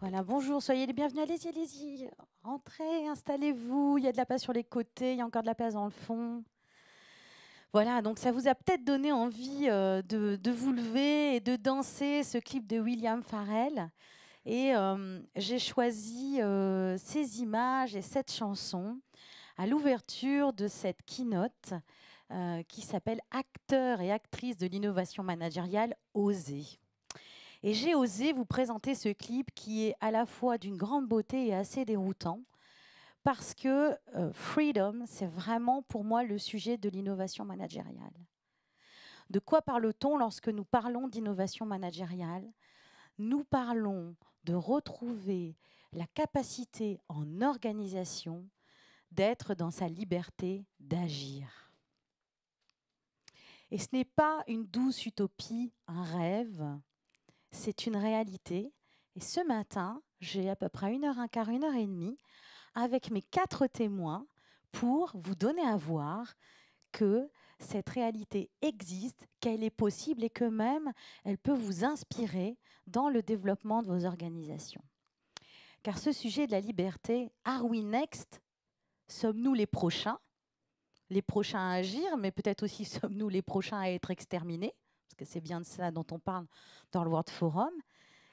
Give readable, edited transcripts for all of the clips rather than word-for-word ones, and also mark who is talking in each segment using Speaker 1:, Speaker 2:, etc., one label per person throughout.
Speaker 1: Voilà, bonjour, soyez les bienvenus. Allez-y, allez-y. Rentrez, installez-vous. Il y a de la place sur les côtés, il y a encore de la place dans le fond. Voilà, donc ça vous a peut-être donné envie de vous lever et de danser ce clip de William Farrell. Et j'ai choisi ces images et cette chanson à l'ouverture de cette keynote qui s'appelle Acteurs et actrices de l'innovation managériale, Oser. Et j'ai osé vous présenter ce clip qui est à la fois d'une grande beauté et assez déroutant, parce que freedom, c'est vraiment pour moi le sujet de l'innovation managériale. De quoi parle-t-on lorsque nous parlons d'innovation managériale? Nous parlons de retrouver la capacité en organisation d'être dans sa liberté d'agir. Et ce n'est pas une douce utopie, un rêve, c'est une réalité. Et ce matin, j'ai à peu près 1h15, 1h30 avec mes 4 témoins pour vous donner à voir que cette réalité existe, qu'elle est possible et que même elle peut vous inspirer dans le développement de vos organisations. Car ce sujet de la liberté, are we next? Sommes-nous les prochains à agir, mais peut-être aussi sommes-nous les prochains à être exterminés? Parce que c'est bien de ça dont on parle dans le World Forum.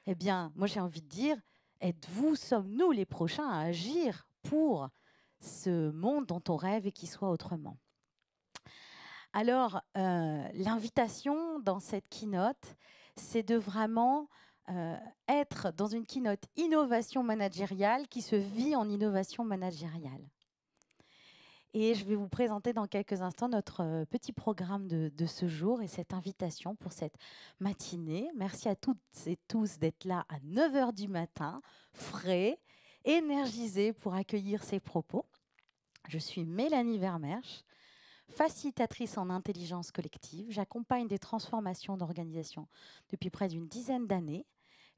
Speaker 1: Eh bien, moi j'ai envie de dire, êtes-vous, sommes-nous les prochains à agir pour ce monde dont on rêve et qui soit autrement? Alors, l'invitation dans cette keynote, c'est de vraiment être dans une keynote innovation managériale qui se vit en innovation managériale. Et je vais vous présenter dans quelques instants notre petit programme de ce jour et cette invitation pour cette matinée. Merci à toutes et tous d'être là à 9 h du matin, frais, énergisés pour accueillir ces propos. Je suis Mélanie Vermersch, facilitatrice en intelligence collective. J'accompagne des transformations d'organisation depuis près d'une dizaine d'années.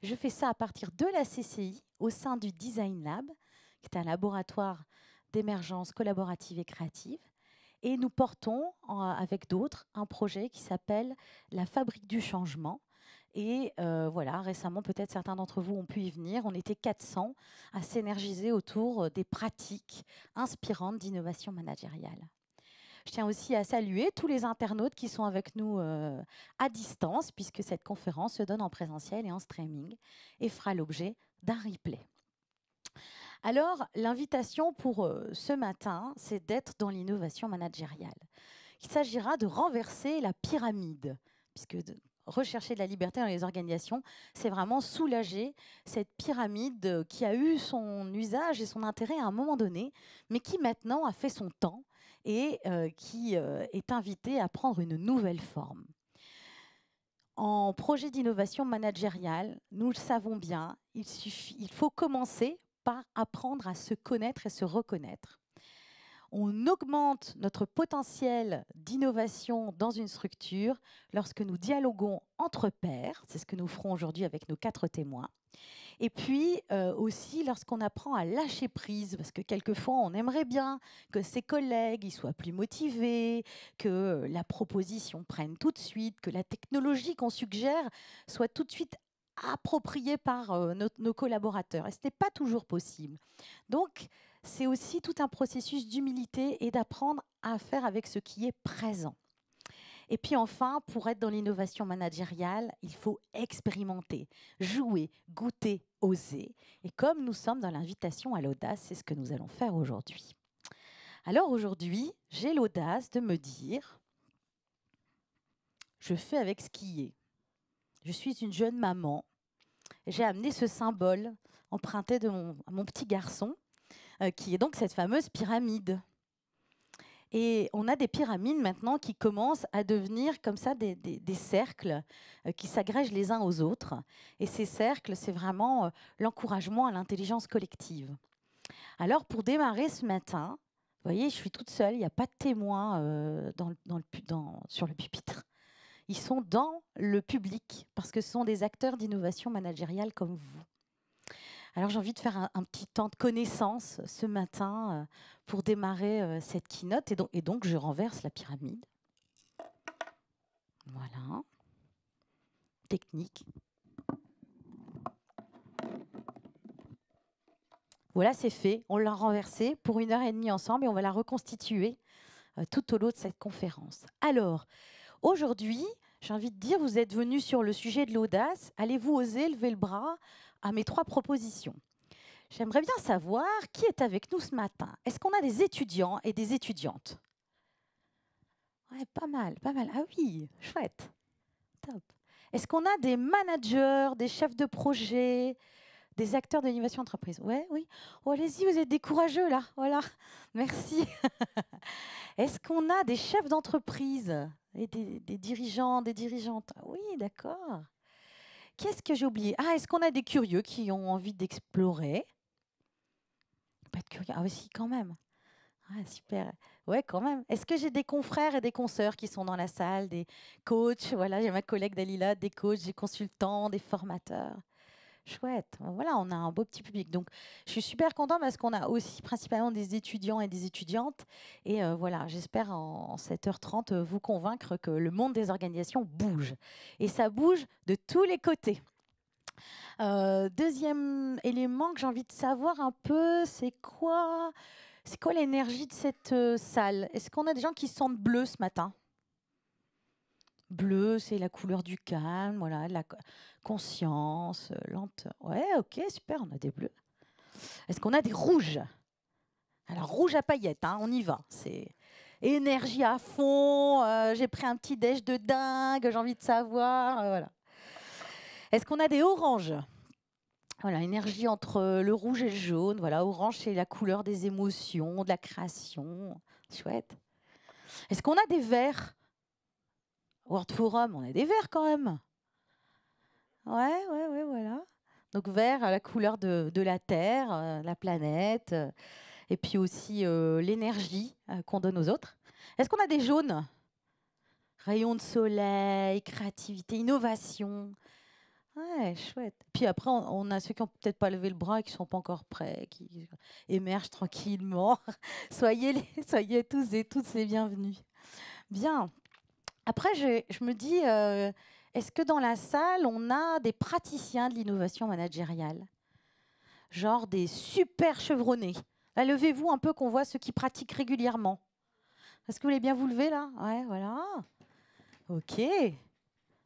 Speaker 1: Je fais ça à partir de la CCI au sein du Design Lab, qui est un laboratoire d'émergence collaborative et créative. Et nous portons, avec d'autres, un projet qui s'appelle la Fabrique du changement. Et voilà, récemment, peut-être certains d'entre vous ont pu y venir. On était 400 à s'énergiser autour des pratiques inspirantes d'innovation managériale. Je tiens aussi à saluer tous les internautes qui sont avec nous à distance, puisque cette conférence se donne en présentiel et en streaming et fera l'objet d'un replay. Alors, l'invitation pour ce matin, c'est d'être dans l'innovation managériale. Il s'agira de renverser la pyramide, puisque rechercher de la liberté dans les organisations, c'est vraiment soulager cette pyramide qui a eu son usage et son intérêt à un moment donné, mais qui maintenant a fait son temps et qui est invitée à prendre une nouvelle forme. En projet d'innovation managériale, nous le savons bien, il faut commencer par apprendre à se connaître et se reconnaître. On augmente notre potentiel d'innovation dans une structure lorsque nous dialoguons entre pairs, c'est ce que nous ferons aujourd'hui avec nos 4 témoins. Et puis aussi lorsqu'on apprend à lâcher prise, parce que quelquefois on aimerait bien que ses collègues ils soient plus motivés, que la proposition prenne tout de suite, que la technologie qu'on suggère soit tout de suite appropriée par nos collaborateurs. Et ce n'est pas toujours possible. Donc, c'est aussi tout un processus d'humilité et d'apprendre à faire avec ce qui est présent. Et puis enfin, pour être dans l'innovation managériale, il faut expérimenter, jouer, goûter, oser. Et comme nous sommes dans l'invitation à l'audace, c'est ce que nous allons faire aujourd'hui. Alors aujourd'hui, j'ai l'audace de me dire, je fais avec ce qui est. Je suis une jeune maman. J'ai amené ce symbole emprunté de mon petit garçon, qui est donc cette fameuse pyramide. Et on a des pyramides maintenant qui commencent à devenir comme ça des cercles qui s'agrègent les uns aux autres. Et ces cercles, c'est vraiment l'encouragement à l'intelligence collective. Alors pour démarrer ce matin, vous voyez, je suis toute seule, il n'y a pas de témoins sur le pupitre. Ils sont dans le public parce que ce sont des acteurs d'innovation managériale comme vous. Alors j'ai envie de faire un petit temps de connaissance ce matin pour démarrer cette keynote. Et donc je renverse la pyramide. Voilà. Technique. Voilà, c'est fait. On l'a renversée pour 1 heure et demie ensemble et on va la reconstituer tout au long de cette conférence. Alors, aujourd'hui, j'ai envie de dire, vous êtes venus sur le sujet de l'audace. Allez-vous oser lever le bras à mes 3 propositions? J'aimerais bien savoir qui est avec nous ce matin. Est-ce qu'on a des étudiants et des étudiantes? Ouais, pas mal, pas mal. Ah oui, chouette. Top. Est-ce qu'on a des managers, des chefs de projet, des acteurs de l'innovation entreprise? Ouais, oui. Oh, allez-y, vous êtes des courageux là. Voilà. Merci. Est-ce qu'on a des chefs d'entreprise et des dirigeants, des dirigeantes? Oui, d'accord. Qu'est-ce que j'ai oublié? Ah, est-ce qu'on a des curieux qui ont envie d'explorer? Pas de curieux. Ah oui, si, quand même. Ah, super. Ouais, quand même. Est-ce que j'ai des confrères et des consoeurs qui sont dans la salle, des coachs? Voilà, j'ai ma collègue Dalila, des coachs, des consultants, des formateurs. Chouette. Voilà, on a un beau petit public. Donc, je suis super contente parce qu'on a aussi principalement des étudiants et des étudiantes. Et voilà, j'espère en 7h30 vous convaincre que le monde des organisations bouge. Et ça bouge de tous les côtés. Deuxième élément que j'ai envie de savoir un peu, c'est quoi l'énergie de cette salle? Est-ce qu'on a des gens qui se sentent bleus ce matin? Bleu, c'est la couleur du calme, voilà, de la conscience, lenteur. Ouais, ok, super, on a des bleus. Est-ce qu'on a des rouges? Alors, rouge à paillettes, hein, on y va. C'est énergie à fond, j'ai pris un petit déj de dingue, j'ai envie de savoir. Voilà. Est-ce qu'on a des oranges? Voilà, énergie entre le rouge et le jaune. Voilà, orange, c'est la couleur des émotions, de la création. Chouette. Est-ce qu'on a des verts? World Forum, on a des verts quand même. Ouais, ouais, ouais, voilà. Donc vert, la couleur de la Terre, la planète, et puis aussi l'énergie qu'on donne aux autres. Est-ce qu'on a des jaunes? Rayons de soleil, créativité, innovation. Ouais, chouette. Puis après, on a ceux qui n'ont peut-être pas levé le bras et qui ne sont pas encore prêts, qui émergent tranquillement. Soyez tous et toutes les bienvenus. Bien. Après, je me dis, est-ce que dans la salle, on a des praticiens de l'innovation managériale? Genre des super chevronnés. Là, levez-vous un peu qu'on voit ceux qui pratiquent régulièrement. Est-ce que vous voulez bien vous lever là? Ouais, voilà. Ok,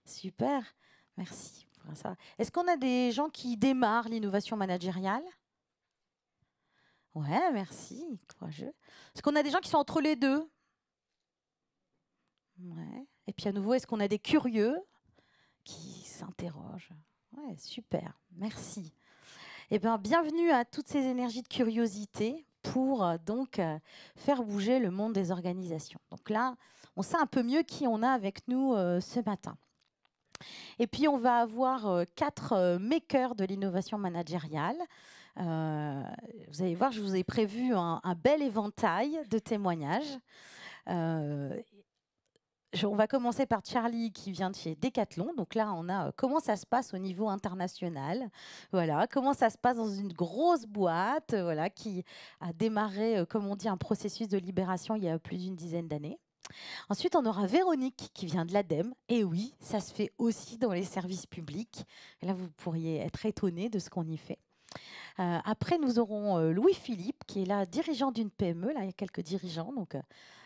Speaker 1: super. Merci. pour ça. Est-ce qu'on a des gens qui démarrent l'innovation managériale? Ouais, merci. Courageux. Est-ce qu'on a des gens qui sont entre les deux? Ouais. Et puis à nouveau, est-ce qu'on a des curieux qui s'interrogent? Ouais, super. Merci. Eh bien, bienvenue à toutes ces énergies de curiosité pour donc faire bouger le monde des organisations. Donc là, on sait un peu mieux qui on a avec nous ce matin. Et puis, on va avoir 4 makers de l'innovation managériale. Vous allez voir, je vous ai prévu un bel éventail de témoignages. On va commencer par Charlie qui vient de chez Decathlon. Donc là, on a comment ça se passe au niveau international. Voilà, comment ça se passe dans une grosse boîte voilà, qui a démarré, comme on dit, un processus de libération il y a plus d'une dizaine d'années. Ensuite, on aura Véronique qui vient de l'ADEME. Et oui, ça se fait aussi dans les services publics. Et là, vous pourriez être étonné de ce qu'on y fait. Après, nous aurons Louis-Philippe qui est là, dirigeant d'une PME. Là, il y a quelques dirigeants. Donc,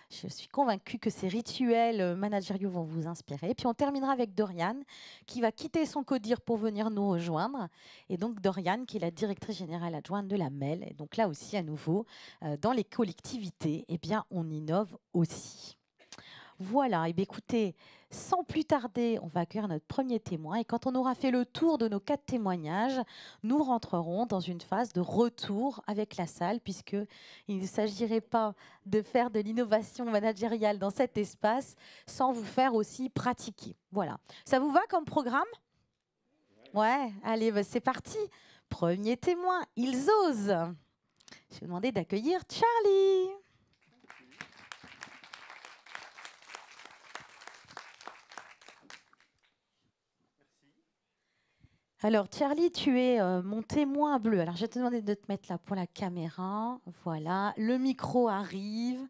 Speaker 1: je suis convaincue que ces rituels managériaux vont vous inspirer. Et puis on terminera avec Doriane, qui va quitter son CODIR pour venir nous rejoindre. Et donc Doriane, qui est la directrice générale adjointe de la MEL. Et donc là aussi, à nouveau, dans les collectivités, eh bien, on innove aussi. Voilà, et bien écoutez, sans plus tarder, on va accueillir notre premier témoin. Et quand on aura fait le tour de nos 4 témoignages, nous rentrerons dans une phase de retour avec la salle, puisqu'il ne s'agirait pas de faire de l'innovation managériale dans cet espace sans vous faire aussi pratiquer. Voilà. Ça vous va comme programme? Ouais, allez, bah c'est parti. Premier témoin, ils osent. Je vais vous demander d'accueillir Charlie. Alors, Charlie, tu es mon témoin bleu. Alors, je vais te demander de te mettre là pour la caméra. Voilà, le micro arrive.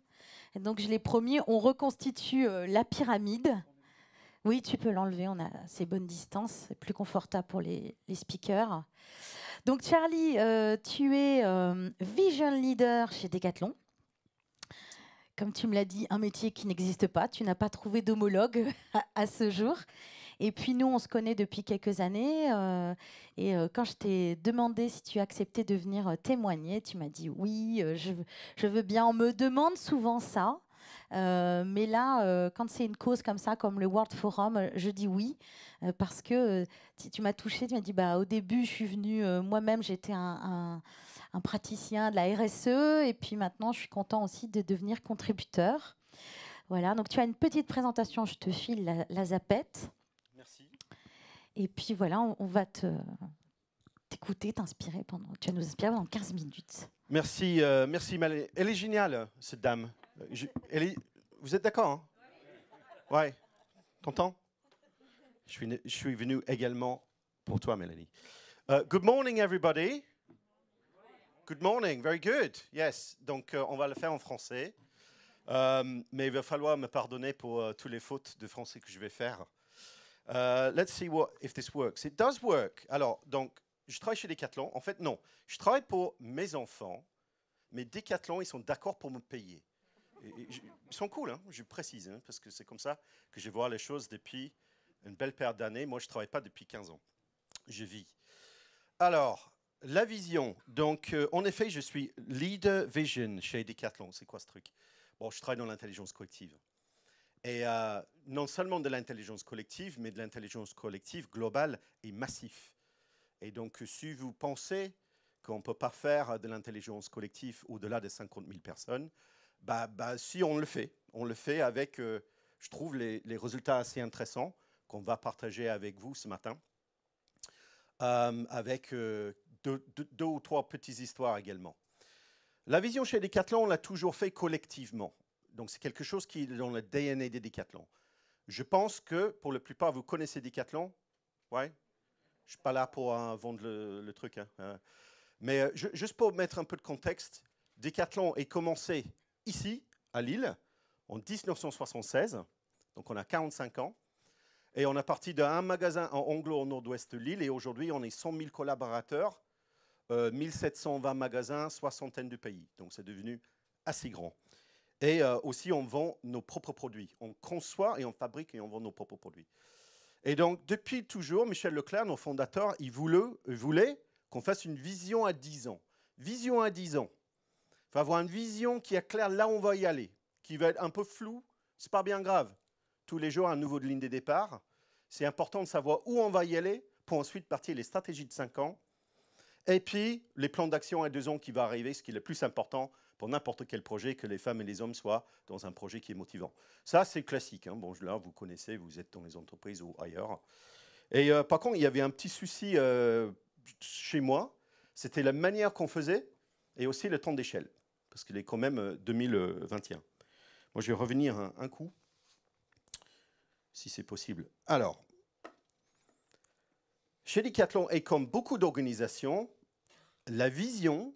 Speaker 1: Et donc, je l'ai promis, on reconstitue la pyramide. Oui, tu peux l'enlever, on a assez bonne distance, c'est plus confortable pour les speakers. Donc Charlie, tu es Vision Leader chez Decathlon. Comme tu me l'as dit, un métier qui n'existe pas. Tu n'as pas trouvé d'homologue à ce jour. Et puis nous, on se connaît depuis quelques années. Quand je t'ai demandé si tu acceptais de venir témoigner, tu m'as dit oui, je veux bien. On me demande souvent ça. Mais là, quand c'est une cause comme ça, comme le World Forum, je dis oui. Parce que tu m'as touchée, tu m'as dit au début, je suis venue moi-même, j'étais un praticien de la RSE. Et puis maintenant, je suis content aussi de devenir contributeur. Voilà, donc tu as une petite présentation, je te file la zapette.
Speaker 2: Merci.
Speaker 1: Et puis voilà, on va t'écouter, t'inspirer tu vas nous inspirer pendant 15 minutes.
Speaker 2: Merci, merci Malé. Elle est géniale, cette dame. Vous êtes d'accord, hein? Ouais. T'entends? Je suis venu également pour toi, Mélanie. Good morning, everybody. Good morning, very good. Yes, donc on va le faire en français. Mais il va falloir me pardonner pour toutes les fautes de français que je vais faire. Let's see if this works. It does work. Alors, donc, je travaille chez Decathlon. En fait, non. Je travaille pour mes enfants, mais Decathlon, ils sont d'accord pour me payer. Ils sont cool, hein, je précise, hein, parce que c'est comme ça que je vois les choses depuis une belle paire d'années. Moi, je ne travaille pas depuis 15 ans. Je vis. Alors, la vision. Donc, en effet, je suis Leader Vision chez Decathlon. C'est quoi ce truc? Bon, je travaille dans l'intelligence collective. Et non seulement de l'intelligence collective, mais de l'intelligence collective globale et massive. Et donc, si vous pensez qu'on ne peut pas faire de l'intelligence collective au-delà de 50 000 personnes, si on le fait avec, je trouve, les résultats assez intéressants qu'on va partager avec vous ce matin, avec deux ou trois petites histoires également. La vision chez Decathlon, on l'a toujours fait collectivement. Donc, c'est quelque chose qui est dans le DNA des Decathlon. Je pense que, pour la plupart, vous connaissez Decathlon. Ouais. Je ne suis pas là pour vendre le truc. Hein. Mais juste pour mettre un peu de contexte, Decathlon est commencé ici, à Lille, en 1976. Donc, on a 45 ans. Et on est parti d'un magasin en Anglo au nord-ouest de Lille. Et aujourd'hui, on est 100 000 collaborateurs, 1720 magasins, soixantaine de pays. Donc, c'est devenu assez grand. Et aussi, on vend nos propres produits. On conçoit et on fabrique et on vend nos propres produits. Et donc, depuis toujours, Michel Leclerc, nos fondateurs, il voulait qu'on fasse une vision à 10 ans. Vision à 10 ans. Il faut avoir une vision qui est claire là où on va y aller, qui va être un peu floue. Ce n'est pas bien grave. Tous les jours, un nouveau de ligne de départ. C'est important de savoir où on va y aller pour ensuite partir les stratégies de 5 ans. Et puis, les plans d'action à 2 ans qui vont arriver, ce qui est le plus important pour n'importe quel projet, que les femmes et les hommes soient dans un projet qui est motivant. Ça, c'est classique. Hein. Bon, là, vous connaissez, vous êtes dans les entreprises ou ailleurs. Et par contre, il y avait un petit souci chez moi. C'était la manière qu'on faisait et aussi le temps d'échelle. Parce qu'il est quand même 2021. Moi, je vais revenir un coup, si c'est possible. Alors, chez Decathlon, et comme beaucoup d'organisations, la vision,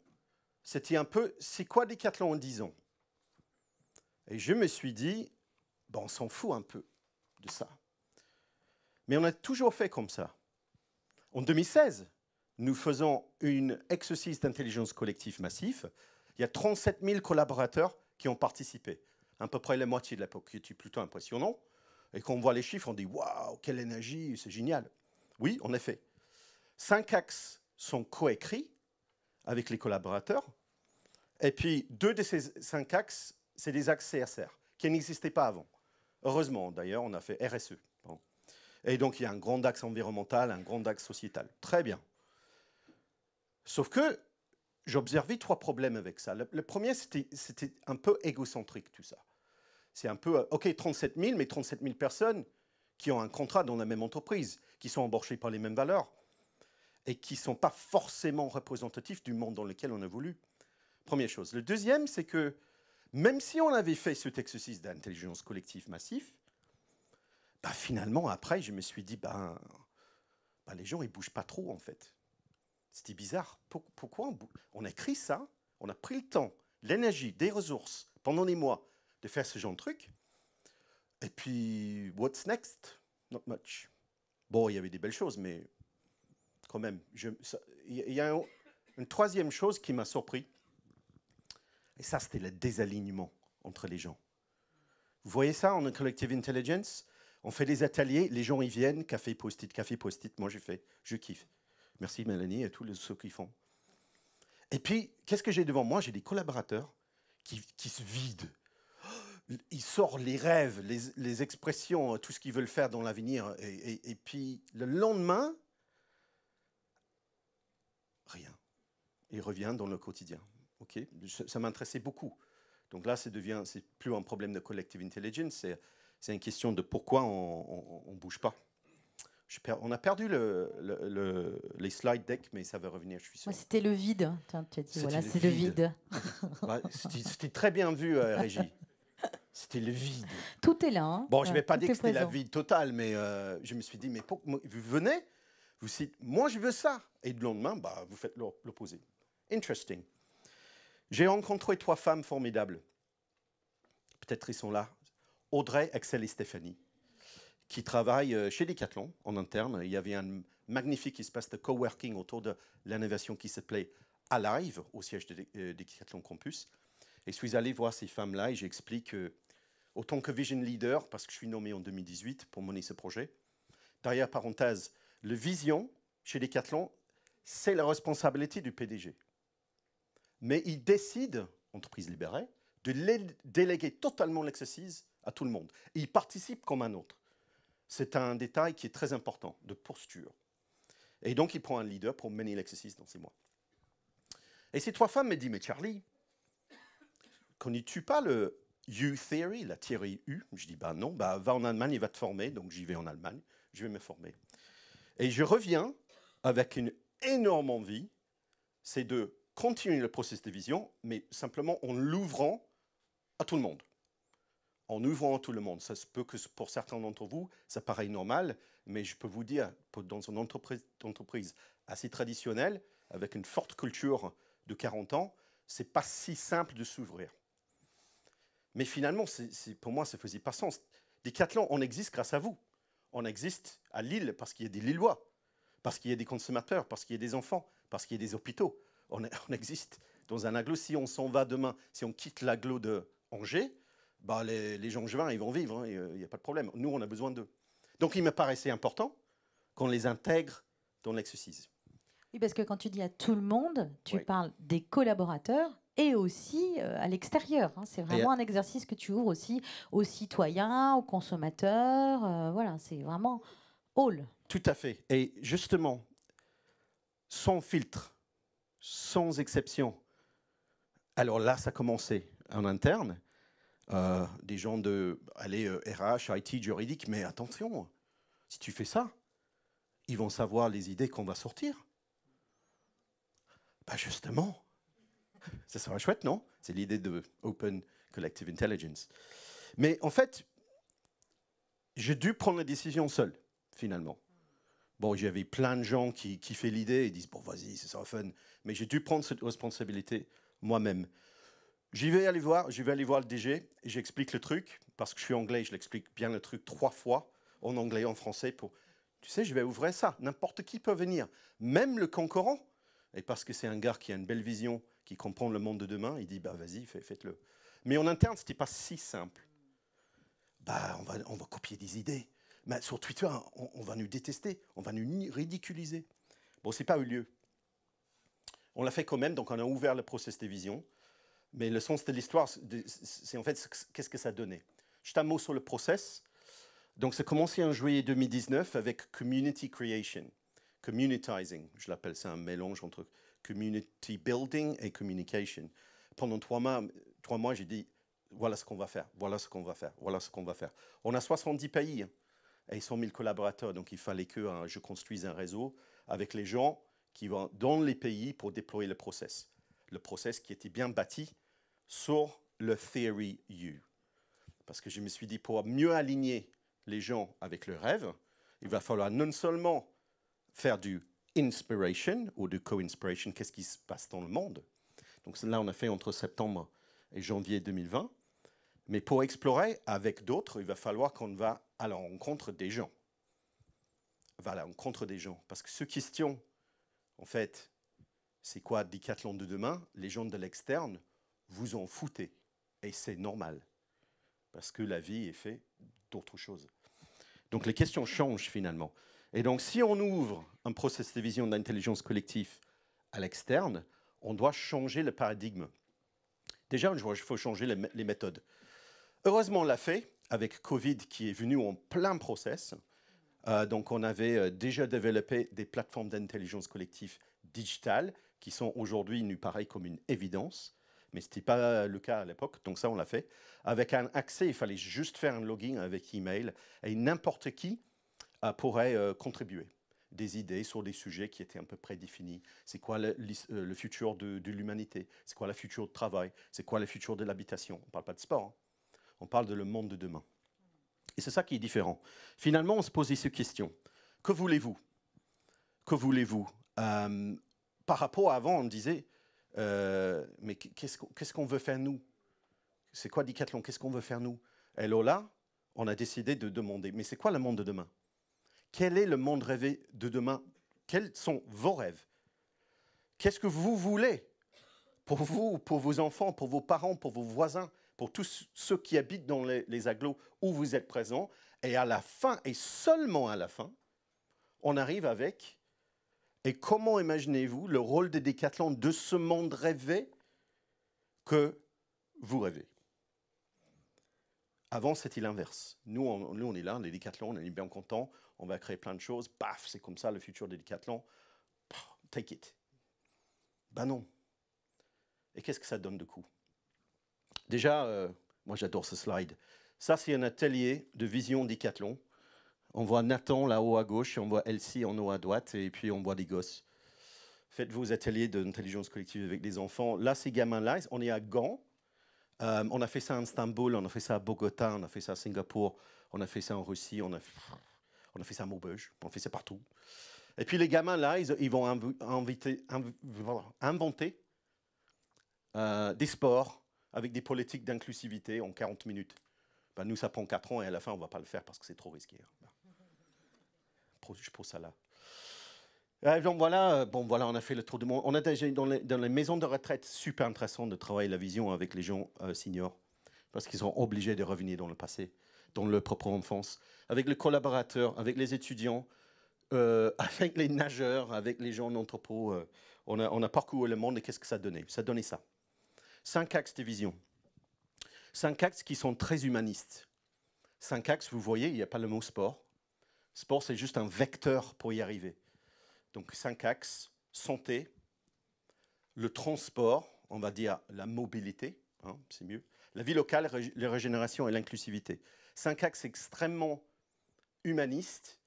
Speaker 2: c'était un peu, c'est quoi Decathlon en 10 ans? Et je me suis dit, on s'en fout un peu de ça. Mais on a toujours fait comme ça. En 2016, nous faisons une exercice d'intelligence collective massif. Il y a 37 000 collaborateurs qui ont participé. À peu près la moitié de l'époque, qui est plutôt impressionnant. Et quand on voit les chiffres, on dit, waouh, quelle énergie, c'est génial. Oui, en effet. 5 axes sont coécrits avec les collaborateurs. Et puis, 2 de ces 5 axes, c'est des axes CSR, qui n'existaient pas avant. Heureusement, d'ailleurs, on a fait RSE. Bon. Et donc, il y a un grand axe environnemental, un grand axe sociétal. Très bien. Sauf que j'observais 3 problèmes avec ça. Le premier, c'était un peu égocentrique, tout ça. C'est un peu, OK, 37 000, mais 37 000 personnes qui ont un contrat dans la même entreprise, qui sont embauchées par les mêmes valeurs et qui ne sont pas forcément représentatifs du monde dans lequel on évolue. Première chose. Le deuxième, c'est que même si on avait fait cet exercice d'intelligence collective massif, finalement, après, je me suis dit, les gens, ils ne bougent pas trop, en fait. C'était bizarre. Pourquoi on a écrit ça, on a pris le temps, l'énergie, des ressources, pendant des mois, de faire ce genre de truc. Et puis, what's next? Not much. Bon, il y avait des belles choses, mais quand même. Il y a une troisième chose qui m'a surpris. Et ça, c'était le désalignement entre les gens. Vous voyez ça en Collective Intelligence? On fait des ateliers, les gens y viennent, café post-it. Moi, je kiffe. Merci Mélanie et tous ceux qui font. Et puis, qu'est-ce que j'ai devant moi? J'ai des collaborateurs qui se vident. Ils sortent les rêves, les expressions, tout ce qu'ils veulent faire dans l'avenir. Et puis, le lendemain, rien. Ils reviennent dans le quotidien. Okay, ça m'intéressait beaucoup. Donc là, c'est plus un problème de collective intelligence, c'est une question de pourquoi on ne bouge pas. On a perdu les slide deck, mais ça va revenir, je suis sûr.
Speaker 1: C'était le vide. Tu as dit, voilà, c'est le vide.
Speaker 2: Ouais, c'était très bien vu, Régie. C'était le vide.
Speaker 1: Tout est là. Hein.
Speaker 2: Bon, je ne vais pas dire que c'était la vide totale, mais je me suis dit, mais vous venez, vous dites, moi je veux ça. Et le lendemain, vous faites l'opposé. Interesting. J'ai rencontré 3 femmes formidables. Peut-être ils sont là. Audrey, Axel et Stéphanie, qui travaillent chez Decathlon en interne. Il y avait un magnifique espace de coworking autour de l'innovation qui s'appelait Alive, au siège de Decathlon Campus. Et je suis allé voir ces femmes-là et j'explique, autant que Vision Leader, parce que je suis nommé en 2018 pour mener ce projet. Derrière parenthèse, le Vision chez Decathlon, c'est la responsabilité du PDG. Mais il décide, entreprise libérée, de déléguer totalement l'exercice à tout le monde. Et il participe comme un autre. C'est un détail qui est très important, de posture. Et donc, il prend un leader pour mener l'exercice dans 6 mois. Et ces 3 femmes me disent, mais Charlie, connais-tu pas le U-Theory, la théorie U? Je dis, non, va en Allemagne, il va te former. Donc, j'y vais en Allemagne, je vais me former. Et je reviens avec une énorme envie, c'est de continuer le processus de vision, mais simplement en l'ouvrant à tout le monde. En ouvrant à tout le monde. Ça se peut que pour certains d'entre vous, ça paraît normal, mais je peux vous dire, dans une entreprise assez traditionnelle, avec une forte culture de 40 ans, ce n'est pas si simple de s'ouvrir. Mais finalement, pour moi, ça ne faisait pas sens. Decathlon, on existe grâce à vous. On existe à Lille parce qu'il y a des Lillois, parce qu'il y a des consommateurs, parce qu'il y a des enfants, parce qu'il y a des hôpitaux. On existe dans un agglo. Si on s'en va demain, si on quitte l'agglo de Angers, les gens angevins, ils vont vivre, il n'y a pas de problème. Nous, on a besoin d'eux. Donc, il me paraissait important qu'on les intègre dans l'exercice.
Speaker 1: Oui, parce que quand tu dis à tout le monde, tu parles des collaborateurs et aussi à l'extérieur. Hein. C'est vraiment un exercice que tu ouvres aussi aux citoyens, aux consommateurs. Voilà, c'est vraiment all.
Speaker 2: Tout à fait. Et justement, sans filtre, sans exception. Alors là, ça a commencé en interne. Des gens de RH, IT, juridique, mais attention, si tu fais ça, ils vont savoir les idées qu'on va sortir. Justement, ça sera chouette, non? C'est l'idée de Open Collective Intelligence. Mais en fait, j'ai dû prendre la décision seul, finalement. Bon, j'avais plein de gens qui kiffaient l'idée et disent, bon, vas-y, ça sera fun. Mais j'ai dû prendre cette responsabilité moi-même. Je vais aller voir le DG et j'explique le truc, parce que je suis anglais, je l'explique bien le truc 3 fois, en anglais, en français, tu sais, je vais ouvrir ça, n'importe qui peut venir, même le concurrent. Et parce que c'est un gars qui a une belle vision, qui comprend le monde de demain, il dit, vas-y, faites-le. Mais en interne, ce n'était pas si simple. On va copier des idées. Mais sur Twitter, on va nous détester, on va nous ridiculiser. Bon, ce n'est pas eu lieu. On l'a fait quand même, donc on a ouvert le process de vision. Mais le sens de l'histoire, c'est en fait, qu'est-ce que ça donnait. Juste un mot sur le process. Donc, ça a commencé en juillet 2019 avec Community Creation. Communitizing, je l'appelle, c'est un mélange entre community building et communication. Pendant 3 mois, j'ai dit, voilà ce qu'on va faire, voilà ce qu'on va faire, voilà ce qu'on va faire. On a 70 pays et 100 000 collaborateurs, donc il fallait que je construise un réseau avec les gens qui vont dans les pays pour déployer le process. Le process qui était bien bâti sur le Theory U. Parce que je me suis dit, pour mieux aligner les gens avec leurs rêves, il va falloir non seulement faire du inspiration ou du co-inspiration, qu'est-ce qui se passe dans le monde. Donc là, on a fait entre septembre et janvier 2020. Mais pour explorer avec d'autres, il va falloir qu'on va à la rencontre des gens. Va à la rencontre des gens. Parce que ces questions En fait, c'est quoi Decathlon de demain? Les gens de l'externe, vous en foutez. Et c'est normal. Parce que la vie est faite d'autres choses. Donc les questions changent finalement. Et donc si on ouvre un processus de vision d'intelligence collective à l'externe, on doit changer le paradigme. Déjà, il faut changer les méthodes. Heureusement, on l'a fait avec Covid qui est venu en plein process. Donc on avait déjà développé des plateformes d'intelligence collective digitale qui sont aujourd'hui, nous paraît comme une évidence. Mais ce n'était pas le cas à l'époque, donc ça, on l'a fait. Avec un accès, il fallait juste faire un login avec email, et n'importe qui pourrait contribuer des idées sur des sujets qui étaient à peu près définis. C'est quoi le futur de l'humanité? C'est quoi le futur du travail? C'est quoi le futur de l'habitation? On ne parle pas de sport, hein. On parle de le monde de demain. Et c'est ça qui est différent. Finalement, on se posait ces questions. Que voulez-vous? Que voulez-vous? Par rapport à avant, on disait... mais qu'est-ce qu'on veut faire nous? C'est quoi Decathlon? Qu'est-ce qu'on veut faire nous? Et là, on a décidé de demander, mais c'est quoi le monde de demain? Quel est le monde rêvé de demain? Quels sont vos rêves? Qu'est-ce que vous voulez pour vous, pour vos enfants, pour vos parents, pour vos voisins, pour tous ceux qui habitent dans les agglos où vous êtes présents? Et à la fin, et seulement à la fin, on arrive avec... Et comment imaginez-vous le rôle de Decathlon de ce monde rêvé que vous rêvez? Avant, c'était l'inverse. Nous, on est là, les Decathlon, on est bien contents, on va créer plein de choses. Paf, c'est comme ça le futur de Decathlon. Take it. Ben non. Et qu'est-ce que ça donne de coup? Déjà, moi j'adore ce slide. Ça, c'est un atelier de vision Decathlon. On voit Nathan là-haut à gauche, et on voit Elsie en haut à droite, et puis on voit des gosses. Faites vos ateliers d'intelligence collective avec des enfants. Là, ces gamins-là, on est à Gand. On a fait ça à Istanbul, on a fait ça à Bogota, on a fait ça à Singapour, on a fait ça en Russie, on a fait ça à Maubeuge, on a fait ça partout. Et puis les gamins-là, ils vont inventer des sports avec des politiques d'inclusivité en 40 minutes. Ben, nous, ça prend 4 ans et à la fin, on ne va pas le faire parce que c'est trop risqué. Je pose ça là. Donc voilà, on a fait le tour du monde. On a déjà dans les maisons de retraite, super intéressant de travailler la vision avec les gens seniors, parce qu'ils sont obligés de revenir dans le passé, dans leur propre enfance, avec les collaborateurs, avec les étudiants, avec les nageurs, avec les gens en entrepôt. On a parcouru le monde et qu'est-ce que ça donnait? Ça donnait ça. 5 axes de vision. 5 axes qui sont très humanistes. 5 axes, vous voyez, il n'y a pas le mot sport. Sport, c'est juste un vecteur pour y arriver. Donc 5 axes, santé, le transport, on va dire la mobilité, hein, c'est mieux, la vie locale, la régénération et l'inclusivité. 5 axes extrêmement humanistes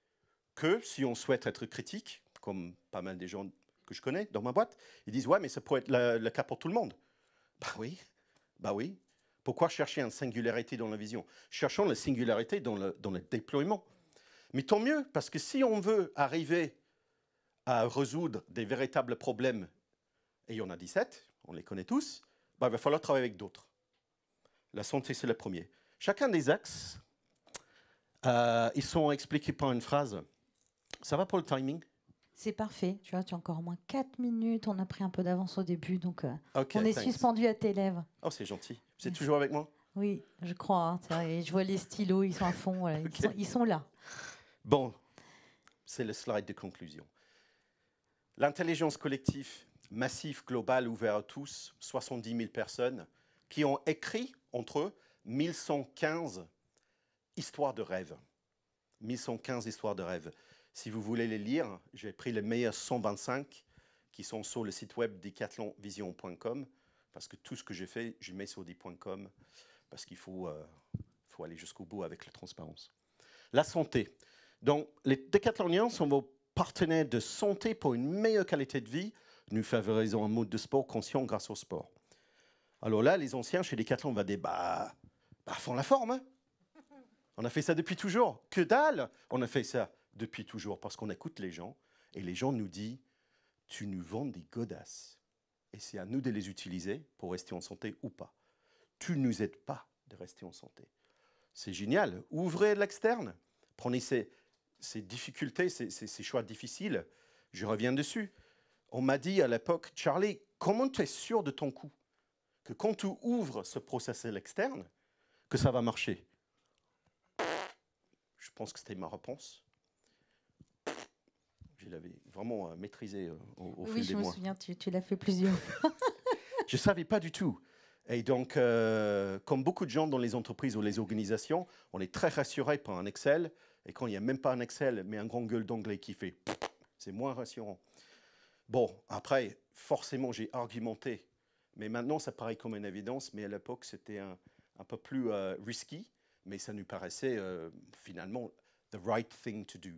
Speaker 2: que, si on souhaite être critique, comme pas mal des gens que je connais dans ma boîte, ils disent « ouais, mais ça pourrait être le cas pour tout le monde ». Bah oui. Pourquoi chercher une singularité dans la vision? Cherchons la singularité dans le déploiement. Mais tant mieux, parce que si on veut arriver à résoudre des véritables problèmes, et il y en a 17, on les connaît tous, bah, il va falloir travailler avec d'autres. La santé, c'est le premier. Chacun des axes, ils sont expliqués par une phrase. Ça va pour le timing?
Speaker 1: C'est parfait. Tu vois, tu as encore au moins 4 minutes. On a pris un peu d'avance au début, donc
Speaker 2: Okay,
Speaker 1: on est
Speaker 2: thanks.
Speaker 1: suspendu à tes lèvres.
Speaker 2: Oh, c'est gentil. C'est toujours avec moi?
Speaker 1: Oui, je crois. Hein, je vois les stylos, ils sont à fond. Voilà,
Speaker 2: Okay.
Speaker 1: ils sont là.
Speaker 2: Bon, c'est le slide de conclusion. L'intelligence collective massive, globale, ouverte à tous, 70 000 personnes, qui ont écrit entre eux 1115 histoires de rêve. 1115 histoires de rêve. Si vous voulez les lire, j'ai pris les meilleurs 125 qui sont sur le site web decathlonvision.com, parce que tout ce que j'ai fait, je mets sur des .com, parce qu'il faut aller jusqu'au bout avec la transparence. La santé. Donc, les décathloniens sont vos partenaires de santé pour une meilleure qualité de vie. Nous favorisons un mode de sport conscient grâce au sport. Alors là, les anciens chez Decathlon vont dire, font la forme. Hein. On a fait ça depuis toujours. Que dalle! On a fait ça depuis toujours parce qu'on écoute les gens et les gens nous disent, tu nous vends des godasses. Et c'est à nous de les utiliser pour rester en santé ou pas. Tu ne nous aides pas de rester en santé. C'est génial. Ouvrez l'externe. Prenez ces difficultés, ces choix difficiles. Je reviens dessus. on m'a dit à l'époque, Charlie, comment tu es sûr de ton coup? Que quand tu ouvres ce processeur externe, que ça va marcher? Je pense que c'était ma réponse. Je l'avais vraiment maîtrisé au fil des mois.
Speaker 1: Oui, je me souviens, tu l'as fait plusieurs fois.
Speaker 2: Je ne savais pas du tout. Et donc, comme beaucoup de gens dans les entreprises ou les organisations, on est très rassuré par un Excel. Et quand il n'y a même pas un Excel, mais un grand gueule d'anglais qui fait, c'est moins rassurant. Bon, après, forcément, j'ai argumenté. Mais maintenant, ça paraît comme une évidence. Mais à l'époque, c'était un peu plus risky. Mais ça nous paraissait finalement the right thing to do.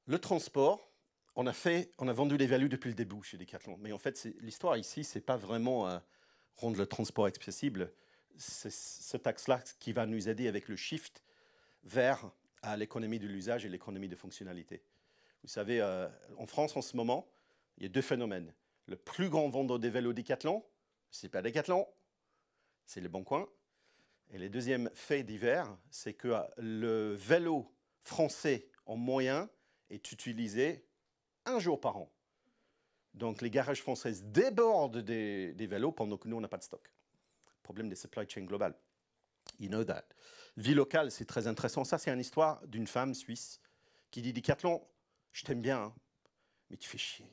Speaker 2: Le transport, on a vendu les values depuis le début chez Decathlon. Mais en fait, l'histoire ici, ce n'est pas vraiment rendre le transport accessible. C'est cet axe-là qui va nous aider avec le shift vers l'économie de l'usage et l'économie de fonctionnalité. Vous savez, en France, en ce moment, il y a deux phénomènes. Le plus grand vendeur des vélos Decathlon, ce n'est pas Decathlon, c'est Le Bon Coin. Et le deuxième fait divers, c'est que le vélo français en moyen est utilisé 1 jour par an. Donc, les garages françaises débordent des vélos pendant que nous, on n'a pas de stock. Problème des supply chain globales. You know that. Vie locale, c'est très intéressant. Ça, c'est une histoire d'une femme suisse qui dit « Decathlon, je t'aime bien, hein, mais tu fais chier.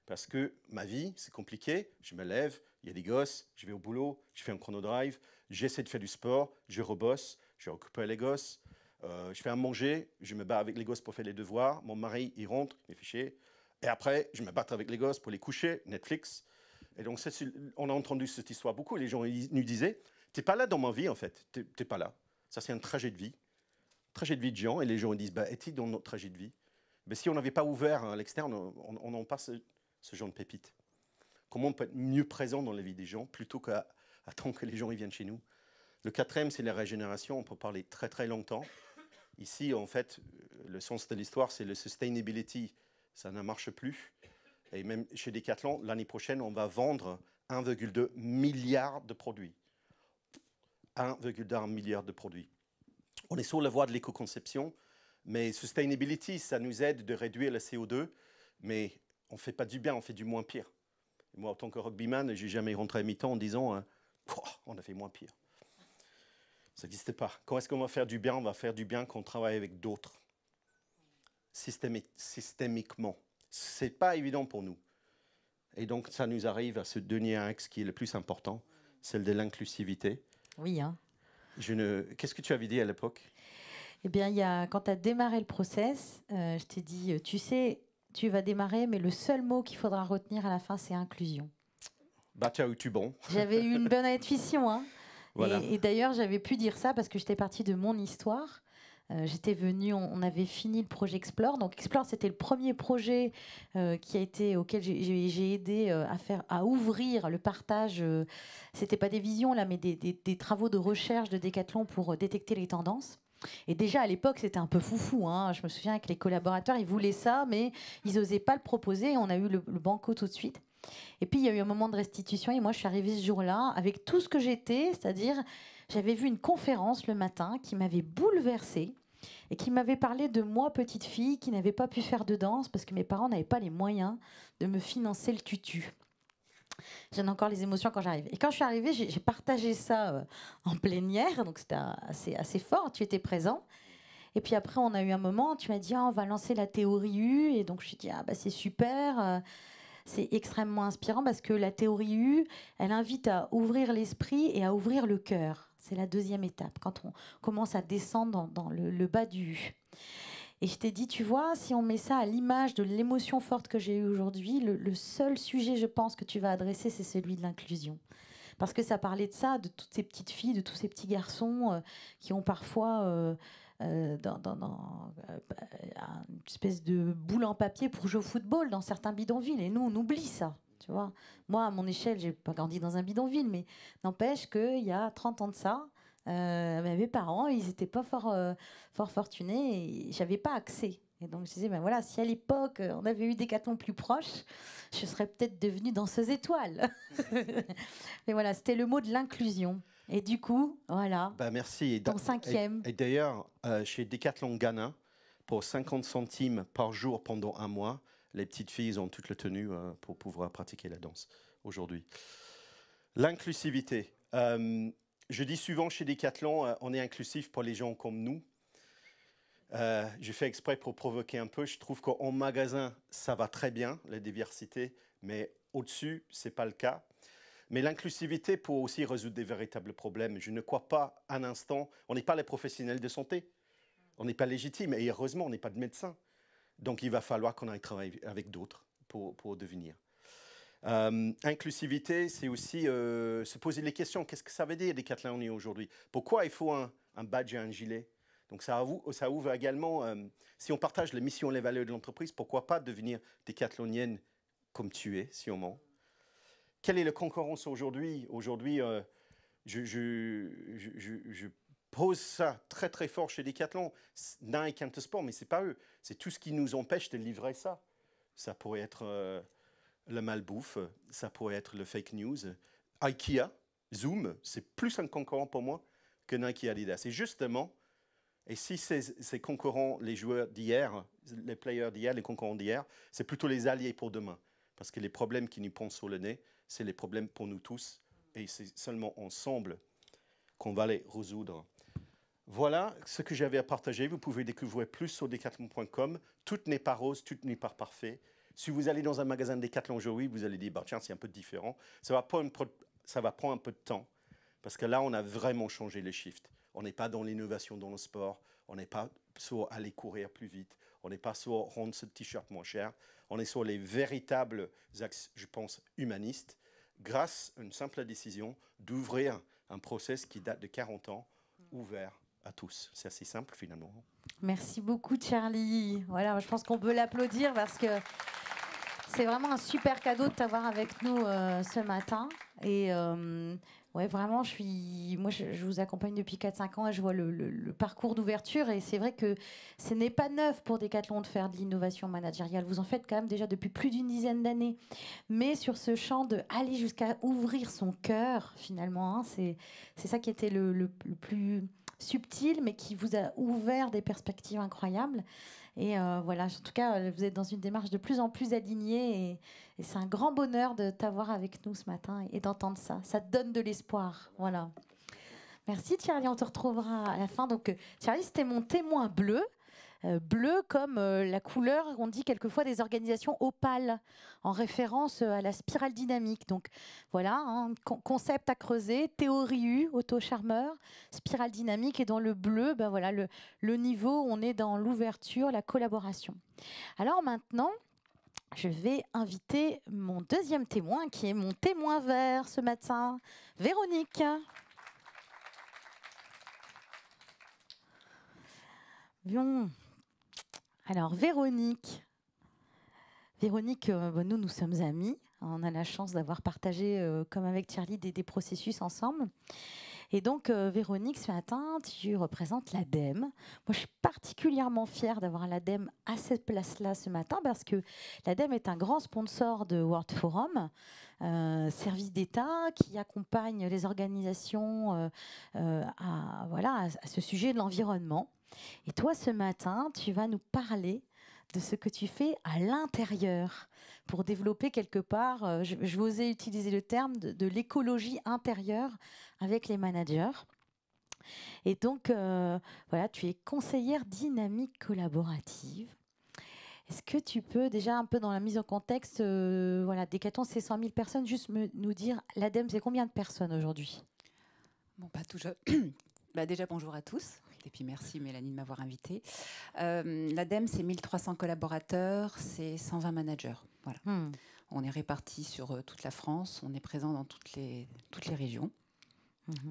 Speaker 2: Parce que ma vie, c'est compliqué. Je me lève, il y a des gosses, je vais au boulot, je fais un chronodrive, j'essaie de faire du sport, je rebosse, je récupère les gosses. Je fais à manger, je me bats avec les gosses pour faire les devoirs. Mon mari, il rentre, il me fait chier. Et après, je me bats avec les gosses pour les coucher, Netflix. Et donc, on a entendu cette histoire beaucoup. Les gens nous disaient, t'es pas là dans ma vie, en fait. T'es pas là. Ça, c'est un trajet de vie. Trajet de vie de gens. Et les gens disent, bah, es-tu dans notre trajet de vie? Mais si on n'avait pas ouvert à l'externe, on n'en passe ce genre de pépites. Comment on peut être mieux présent dans la vie des gens plutôt qu'attendre que les gens ils viennent chez nous? Le quatrième, c'est la régénération. On peut parler très, très longtemps. Ici, en fait, le sens de l'histoire, c'est le sustainability. Ça ne marche plus. Et même chez Decathlon, l'année prochaine, on va vendre 1,2 milliard de produits. 1,2 milliard de produits. On est sur la voie de l'éco-conception, mais sustainability, ça nous aide de réduire le CO2, mais on ne fait pas du bien, on fait du moins pire. Et moi, en tant que rugbyman, je n'ai jamais rentré à mi-temps en disant on a fait moins pire. Ça n'existe pas. Quand est-ce qu'on va faire du bien? On va faire du bien quand on travaille avec d'autres. Systémiquement. Ce n'est pas évident pour nous. Et donc, ça nous arrive à ce dernier axe qui est le plus important, celle de l'inclusivité.
Speaker 1: Oui. Hein.
Speaker 2: Qu'est-ce que tu avais dit à l'époque?
Speaker 1: Eh bien, quand tu as démarré le process, je t'ai dit, tu sais, tu vas démarrer, mais le seul mot qu'il faudra retenir à la fin, c'est inclusion.
Speaker 2: Bah, tu as eu bon.
Speaker 1: J'avais eu une bonne intuition, hein.
Speaker 2: Voilà.
Speaker 1: Et d'ailleurs, j'avais pu dire ça parce que j'étais partie de mon histoire. J'étais venue, on avait fini le projet Explore. Donc Explore, c'était le premier projet auquel j'ai aidé à ouvrir le partage. C'était pas des visions là, mais des travaux de recherche de Decathlon pour détecter les tendances. Et déjà à l'époque, c'était un peu foufou. Hein. Je me souviens que les collaborateurs, ils voulaient ça, mais ils n'osaient pas le proposer. On a eu le banco tout de suite. Et puis, il y a eu un moment de restitution et moi, je suis arrivée ce jour-là avec tout ce que j'étais, c'est-à-dire, j'avais vu une conférence le matin qui m'avait bouleversée et qui m'avait parlé de moi, petite fille, qui n'avait pas pu faire de danse parce que mes parents n'avaient pas les moyens de me financer le tutu. J'en ai encore les émotions quand j'arrive. Et quand je suis arrivée, j'ai partagé ça en plénière, donc c'était assez fort, tu étais présent. Et puis après, on a eu un moment, tu m'as dit, on va lancer la théorie U, et donc je me suis dit, c'est super. C'est extrêmement inspirant parce que la théorie U, elle invite à ouvrir l'esprit et à ouvrir le cœur. C'est la deuxième étape, quand on commence à descendre dans le bas du U. Et je t'ai dit, tu vois, si on met ça à l'image de l'émotion forte que j'ai eue aujourd'hui, le seul sujet, je pense, que tu vas adresser, c'est celui de l'inclusion. Parce que ça parlait de ça, de toutes ces petites filles, de tous ces petits garçons qui ont parfois... une espèce de boule en papier pour jouer au football dans certains bidonvilles. Et nous, on oublie ça. Tu vois. Moi, à mon échelle, j'ai pas grandi dans un bidonville, mais n'empêche qu'il y a 30 ans de ça, mes parents, ils n'étaient pas fort fortunés et j'avais pas accès. Et donc, je disais, voilà, si à l'époque, on avait eu Decathlon plus proche, je serais peut-être devenue danseuse étoile. Mais voilà, c'était le mot de l'inclusion. Et du coup, voilà,
Speaker 2: merci.
Speaker 1: ton cinquième.
Speaker 2: Et d'ailleurs, chez Decathlon Ghana, pour 50 centimes par jour pendant un mois, les petites filles ont toute la tenue pour pouvoir pratiquer la danse aujourd'hui. L'inclusivité. Je dis souvent chez Decathlon, on est inclusif pour les gens comme nous. Je fais exprès pour provoquer un peu. Je trouve qu'en magasin, ça va très bien, la diversité, mais au-dessus, ce n'est pas le cas. Mais l'inclusivité peut aussi résoudre des véritables problèmes. Je ne crois pas un instant, on n'est pas les professionnels de santé, on n'est pas légitime, et heureusement, on n'est pas de médecin. Donc, il va falloir qu'on aille travailler avec d'autres pour devenir. Inclusivité, c'est aussi se poser les questions. Qu'est-ce que ça veut dire, Decathlon aujourd'hui? Pourquoi il faut un badge et un gilet? Donc, ça ouvre également, si on partage les missions et les valeurs de l'entreprise, pourquoi pas devenir décathlonienne comme tu es, sûrement. Quelle est la concurrence aujourd'hui? Aujourd'hui, je pose ça très très fort chez Decathlon. Nike, Intersport, mais ce n'est pas eux. C'est tout ce qui nous empêche de livrer ça. Ça pourrait être le malbouffe, ça pourrait être le fake news. IKEA, Zoom, c'est plus un concurrent pour moi que Nike et Adidas. Et justement, et si ces concurrents, les joueurs d'hier, les players d'hier, les concurrents d'hier, c'est plutôt les alliés pour demain. Parce que les problèmes qui nous pondent sur le nez, c'est les problèmes pour nous tous. Et c'est seulement ensemble qu'on va les résoudre. Voilà ce que j'avais à partager. Vous pouvez découvrir plus sur decathlon.com. Tout n'est pas rose, tout n'est pas parfait. Si vous allez dans un magasin de Decathlon aujourd'hui, vous allez dire, bah, tiens, c'est un peu différent. Ça va prendre un peu de temps. Parce que là, on a vraiment changé les shifts. On n'est pas dans l'innovation dans le sport. On n'est pas sur aller courir plus vite. On n'est pas sur rendre ce t-shirt moins cher. On est sur les véritables axes, je pense, humanistes, grâce à une simple décision d'ouvrir un process qui date de 40 ans, ouvert à tous. C'est assez simple, finalement.
Speaker 1: Merci beaucoup, Charlie. Voilà, je pense qu'on peut l'applaudir parce que c'est vraiment un super cadeau de t'avoir avec nous ce matin. Et ouais, vraiment, je vous accompagne depuis 4-5 ans et je vois le parcours d'ouverture. Et c'est vrai que ce n'est pas neuf pour Decathlon de faire de l'innovation managériale. Vous en faites quand même déjà depuis plus d'une dizaine d'années. Mais sur ce champ de aller jusqu'à ouvrir son cœur, finalement, hein, c'est ça qui était le plus subtil, mais qui vous a ouvert des perspectives incroyables. Et voilà, en tout cas, vous êtes dans une démarche de plus en plus alignée et c'est un grand bonheur de t'avoir avec nous ce matin et d'entendre ça. Ça te donne de l'espoir. Voilà. Merci Charlie, on te retrouvera à la fin. Donc Charlie, c'était mon témoin bleu. Bleu comme la couleur, on dit quelquefois des organisations opales, en référence à la spirale dynamique. Donc voilà, un concept à creuser, théorie U, auto-charmeur, spirale dynamique, et dans le bleu, ben voilà, le niveau, on est dans l'ouverture, la collaboration. Alors maintenant, je vais inviter mon deuxième témoin, qui est mon témoin vert ce matin, Véronique. Bien. Alors, Véronique, nous sommes amis. On a la chance d'avoir partagé, comme avec Charlie, des processus ensemble. Et donc, Véronique, ce matin, tu représentes l'ADEME. Moi, je suis particulièrement fière d'avoir l'ADEME à cette place-là ce matin parce que l'ADEME est un grand sponsor de World Forum, service d'État qui accompagne les organisations à ce sujet de l'environnement. Et toi, ce matin, tu vas nous parler de ce que tu fais à l'intérieur pour développer quelque part, je vais oser utiliser le terme, de l'écologie intérieure avec les managers. Et donc, voilà, tu es conseillère dynamique collaborative. Est-ce que tu peux, déjà un peu dans la mise en contexte, voilà, Decathlon, c'est 100 000 personnes, juste nous dire, l'ADEME, c'est combien de personnes aujourd'hui?
Speaker 3: Bon, pas tout déjà, bonjour à tous. Et puis merci Mélanie de m'avoir invitée. L'ADEME, c'est 1300 collaborateurs, c'est 120 managers. Voilà. On est répartis sur toute la France, on est présent dans toutes les régions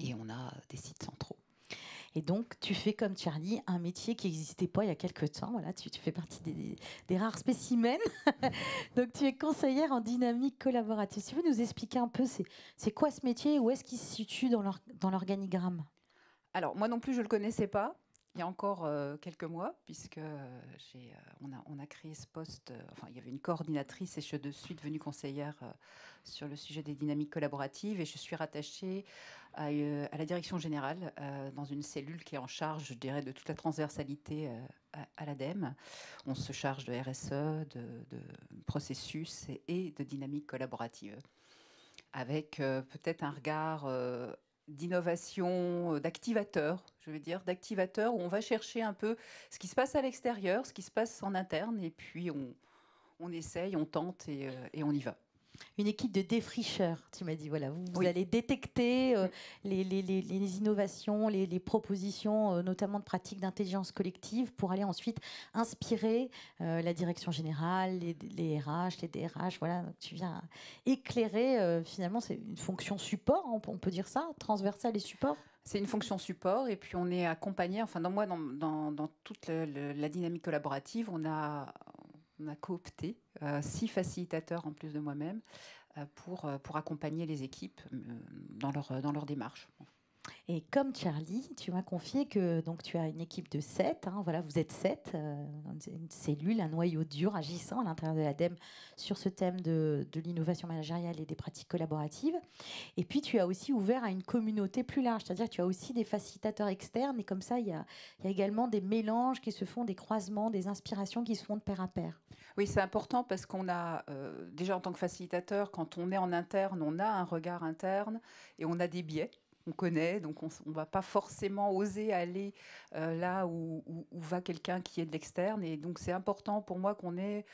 Speaker 3: et on a des sites centraux.
Speaker 1: Et donc, tu fais comme Charlie un métier qui n'existait pas il y a quelques temps. Voilà, tu fais partie des rares spécimens. Donc, tu es conseillère en dynamique collaborative. Si tu veux nous expliquer un peu, c'est quoi ce métier et où est-ce qu'il se situe dans l'organigramme?
Speaker 3: Alors, moi non plus, je ne le connaissais pas. il y a encore quelques mois, puisque on a créé ce poste. Enfin, il y avait une coordinatrice et je suis de suite devenue conseillère sur le sujet des dynamiques collaboratives et je suis rattachée à la direction générale dans une cellule qui est en charge, je dirais, de toute la transversalité à l'ADEME. On se charge de RSE, de processus et de dynamique collaborative, avec peut-être un regard d'innovation, d'activateur, je veux dire, d'activateur où on va chercher un peu ce qui se passe à l'extérieur, ce qui se passe en interne, et puis on essaye, on tente et on y va.
Speaker 1: Une équipe de défricheurs, tu m'as dit. Voilà, vous allez détecter les innovations, les propositions, notamment de pratiques d'intelligence collective, pour aller ensuite inspirer la direction générale, les RH, les DRH. Voilà, donc tu viens éclairer. Finalement, c'est une fonction support, on peut dire ça, transversale et support.
Speaker 3: C'est une fonction support et puis on est accompagné. Enfin, dans toute la dynamique collaborative, on a coopté 6 facilitateurs en plus de moi-même pour accompagner les équipes dans leur démarche.
Speaker 1: Et comme Charlie, tu m'as confié que donc, tu as une équipe de 7. Voilà, vous êtes 7, une cellule, un noyau dur agissant à l'intérieur de l'ADEME sur ce thème de l'innovation managériale et des pratiques collaboratives. Et puis, tu as aussi ouvert à une communauté plus large, c'est-à-dire que tu as aussi des facilitateurs externes. Et comme ça, il y a également des mélanges qui se font, des croisements, des inspirations qui se font de pair à pair.
Speaker 3: Oui, c'est important parce qu'on a, déjà en tant que facilitateur, quand on est en interne, on a un regard interne et on a des biais. On connaît, donc on ne va pas forcément oser aller là où va quelqu'un qui est de l'externe. Et donc c'est important pour moi qu'on ait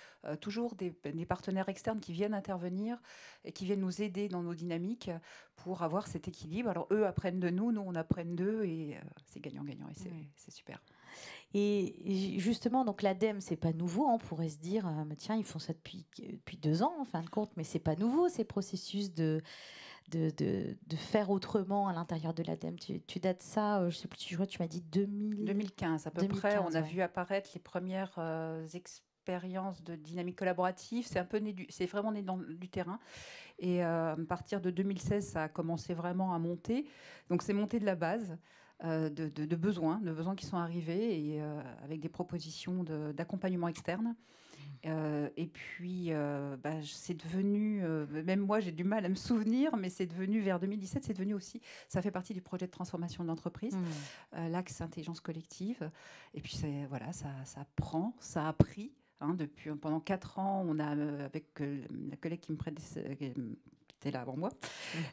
Speaker 3: toujours des partenaires externes qui viennent intervenir et qui viennent nous aider dans nos dynamiques pour avoir cet équilibre. Alors eux apprennent de nous, nous on apprenne d'eux et c'est gagnant-gagnant et c'est super.
Speaker 1: Et justement, donc l'ADEME, c'est pas nouveau. On pourrait se dire, tiens, ils font ça depuis 2 ans en fin de compte, mais c'est pas nouveau ces processus de faire autrement à l'intérieur de l'ADEME. Tu dates ça, je sais plus, je crois que tu m'as dit
Speaker 3: 2015 à peu
Speaker 1: 2015,
Speaker 3: près. On a vu apparaître les premières expériences de dynamique collaborative. C'est un peu c'est vraiment né du terrain. Et à partir de 2016, ça a commencé vraiment à monter. Donc c'est monté de la base. De besoins qui sont arrivés et avec des propositions d'accompagnement externe. Et puis, c'est devenu, même moi j'ai du mal à me souvenir, mais c'est devenu vers 2017, c'est devenu aussi, ça fait partie du projet de transformation de l'entreprise, l'axe intelligence collective. Et puis, ça a pris. Pendant 4 ans, on a, avec la collègue qui me était là avant moi,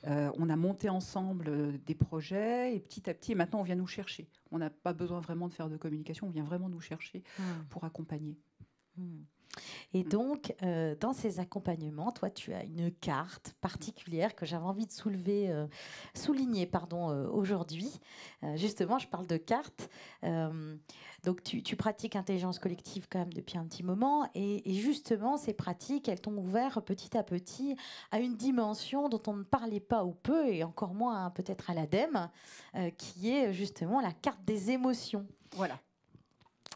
Speaker 3: on a monté ensemble des projets et petit à petit, et maintenant on vient nous chercher. On n'a pas besoin vraiment de faire de communication, on vient vraiment nous chercher pour accompagner.
Speaker 1: Et donc, dans ces accompagnements, toi, tu as une carte particulière que j'avais envie de souligner aujourd'hui. Justement, je parle de carte. Donc, tu pratiques intelligence collective quand même depuis un petit moment. Et justement, ces pratiques, elles t'ont ouvert petit à petit à une dimension dont on ne parlait pas ou peu, et encore moins peut-être à l'ADEME, qui est justement la carte des émotions.
Speaker 3: Voilà.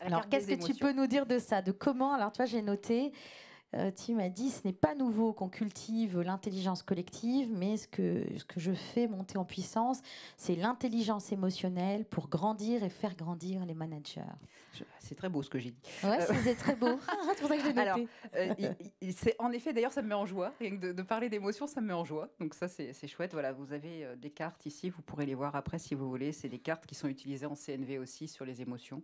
Speaker 1: Alors, qu'est-ce que tu peux nous dire de ça? De comment? Alors, toi, j'ai noté, tu m'as dit, ce n'est pas nouveau qu'on cultive l'intelligence collective, mais ce que je fais monter en puissance, c'est l'intelligence émotionnelle pour grandir et faire grandir les managers.
Speaker 3: C'est très beau ce que j'ai dit.
Speaker 1: Oui, c'est très beau. C'est pour ça que je l'ai noté.
Speaker 3: Alors, en effet, d'ailleurs, ça me met en joie. Rien que de parler d'émotions, ça me met en joie. Donc ça, c'est chouette. Voilà, vous avez des cartes ici. Vous pourrez les voir après si vous voulez. C'est des cartes qui sont utilisées en CNV aussi sur les émotions.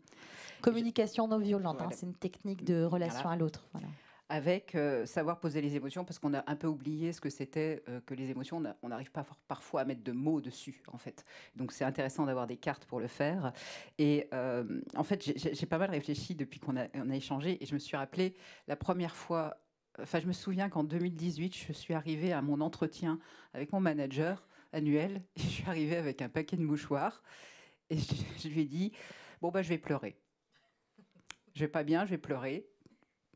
Speaker 1: Communication non violente. Voilà. C'est une technique de relation à l'autre. Voilà.
Speaker 3: Avec savoir poser les émotions, parce qu'on a un peu oublié ce que c'était que les émotions. On n'arrive pas parfois à mettre de mots dessus, en fait. Donc, c'est intéressant d'avoir des cartes pour le faire. Et en fait, j'ai pas mal réfléchi depuis qu'on a échangé, et je me suis rappelé la première fois. Enfin, je me souviens qu'en 2018, je suis arrivée à mon entretien avec mon manager annuel, et je suis arrivée avec un paquet de mouchoirs, et je lui ai dit, bon, je vais pleurer. Je vais pas bien, je vais pleurer.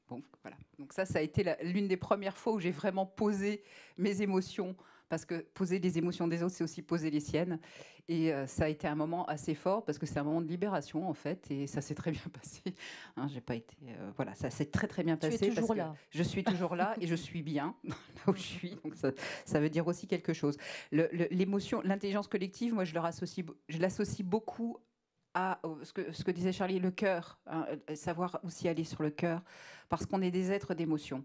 Speaker 3: Bon, voilà. Donc ça a été l'une des premières fois où j'ai vraiment posé mes émotions, parce que poser les émotions des autres, c'est aussi poser les siennes. Et ça a été un moment assez fort, parce que c'est un moment de libération, en fait, et ça s'est très bien passé. J'ai pas été... voilà, ça s'est très, très bien passé.
Speaker 1: Tu es toujours là.
Speaker 3: Je suis toujours là, et je suis bien là où je suis. Donc ça veut dire aussi quelque chose. L'émotion, l'intelligence collective, moi, je l'associe beaucoup ce que disait Charlie, le cœur, hein, savoir aussi aller sur le cœur, parce qu'on est des êtres d'émotion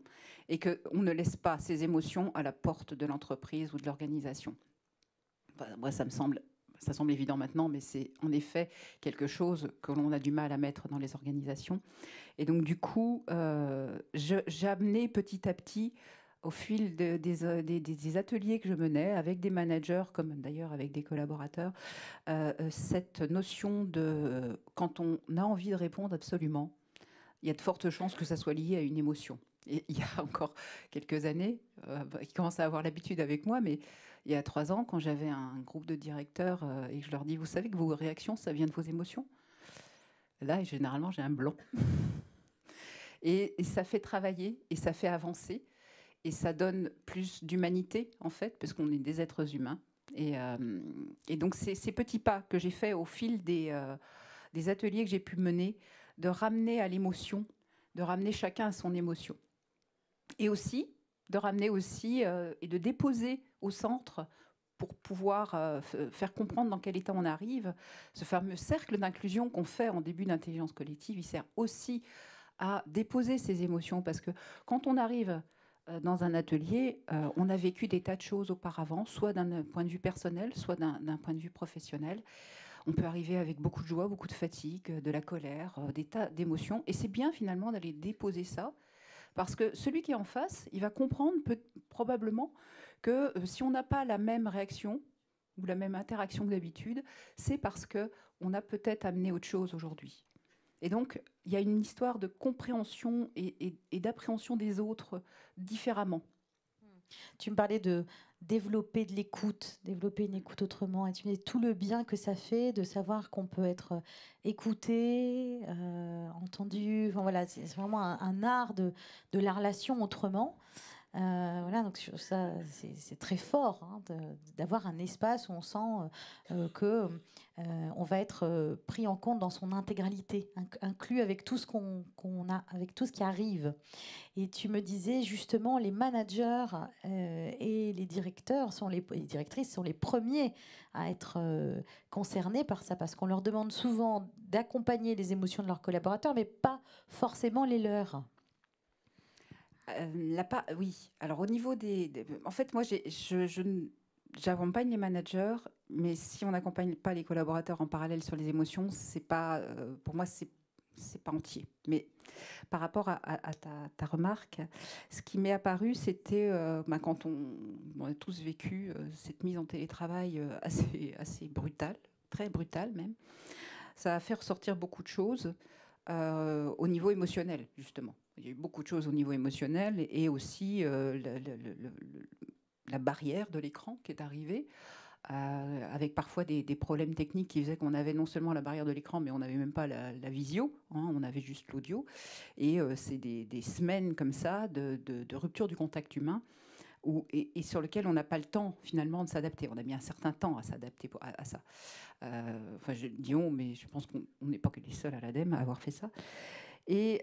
Speaker 3: et qu'on ne laisse pas ces émotions à la porte de l'entreprise ou de l'organisation. Enfin, moi, ça semble évident maintenant, mais c'est en effet quelque chose que l'on a du mal à mettre dans les organisations. Et donc, du coup, j'ai amené petit à petit, au fil des ateliers que je menais avec des managers, comme d'ailleurs avec des collaborateurs, cette notion de quand on a envie de répondre absolument, il y a de fortes chances que ça soit lié à une émotion. Et il y a encore quelques années, ils commencent à avoir l'habitude avec moi, mais il y a 3 ans, quand j'avais un groupe de directeurs et que je leur dis, vous savez que vos réactions, ça vient de vos émotions. Là, généralement, j'ai un blanc. Et ça fait travailler et ça fait avancer. Et ça donne plus d'humanité, en fait, parce qu'on est des êtres humains. Et donc, c'est ces petits pas que j'ai fait au fil des ateliers que j'ai pu mener, de ramener à l'émotion, de ramener chacun à son émotion. Et aussi, de ramener aussi et de déposer au centre pour pouvoir faire comprendre dans quel état on arrive. Ce fameux cercle d'inclusion qu'on fait en début d'intelligence collective, il sert aussi à déposer ses émotions, parce que quand on arrive dans un atelier, on a vécu des tas de choses auparavant, soit d'un point de vue personnel, soit d'un point de vue professionnel. On peut arriver avec beaucoup de joie, beaucoup de fatigue, de la colère, des tas d'émotions. Et c'est bien finalement d'aller déposer ça, parce que celui qui est en face, il va comprendre probablement que si on n'a pas la même réaction ou la même interaction que d'habitude, c'est parce qu'on a peut-être amené autre chose aujourd'hui. Et donc, il y a une histoire de compréhension et d'appréhension des autres différemment.
Speaker 1: Tu me parlais de développer de l'écoute, développer une écoute autrement. Et tu me dis tout le bien que ça fait de savoir qu'on peut être écouté, entendu. Enfin, voilà, c'est vraiment un art de la relation autrement. Voilà, donc ça, c'est très fort hein, d'avoir un espace où on sent que on va être pris en compte dans son intégralité, inclus avec tout ce qu'on a, avec tout ce qui arrive. Et tu me disais justement, les managers et les directeurs les directrices sont les premiers à être concernés par ça, parce qu'on leur demande souvent d'accompagner les émotions de leurs collaborateurs, mais pas forcément les leurs.
Speaker 3: Oui. Alors au niveau en fait, moi, j'accompagne les managers, mais si on n'accompagne pas les collaborateurs en parallèle sur les émotions, c'est pas, pour moi, c'est pas entier. Mais par rapport à ta remarque, ce qui m'est apparu, c'était quand on a tous vécu cette mise en télétravail assez brutale, très brutale même. Ça a fait ressortir beaucoup de choses au niveau émotionnel, justement. Il y a eu beaucoup de choses au niveau émotionnel et aussi la barrière de l'écran qui est arrivée, avec parfois des problèmes techniques qui faisaient qu'on avait non seulement la barrière de l'écran, mais on n'avait même pas la visio, hein, on avait juste l'audio. Et c'est des semaines comme ça de rupture du contact humain, et sur lequel on n'a pas le temps finalement de s'adapter. On a mis un certain temps à s'adapter à ça. Enfin, je dis on, mais je pense qu'on n'est pas que les seuls à l'ADEME à avoir fait ça. Et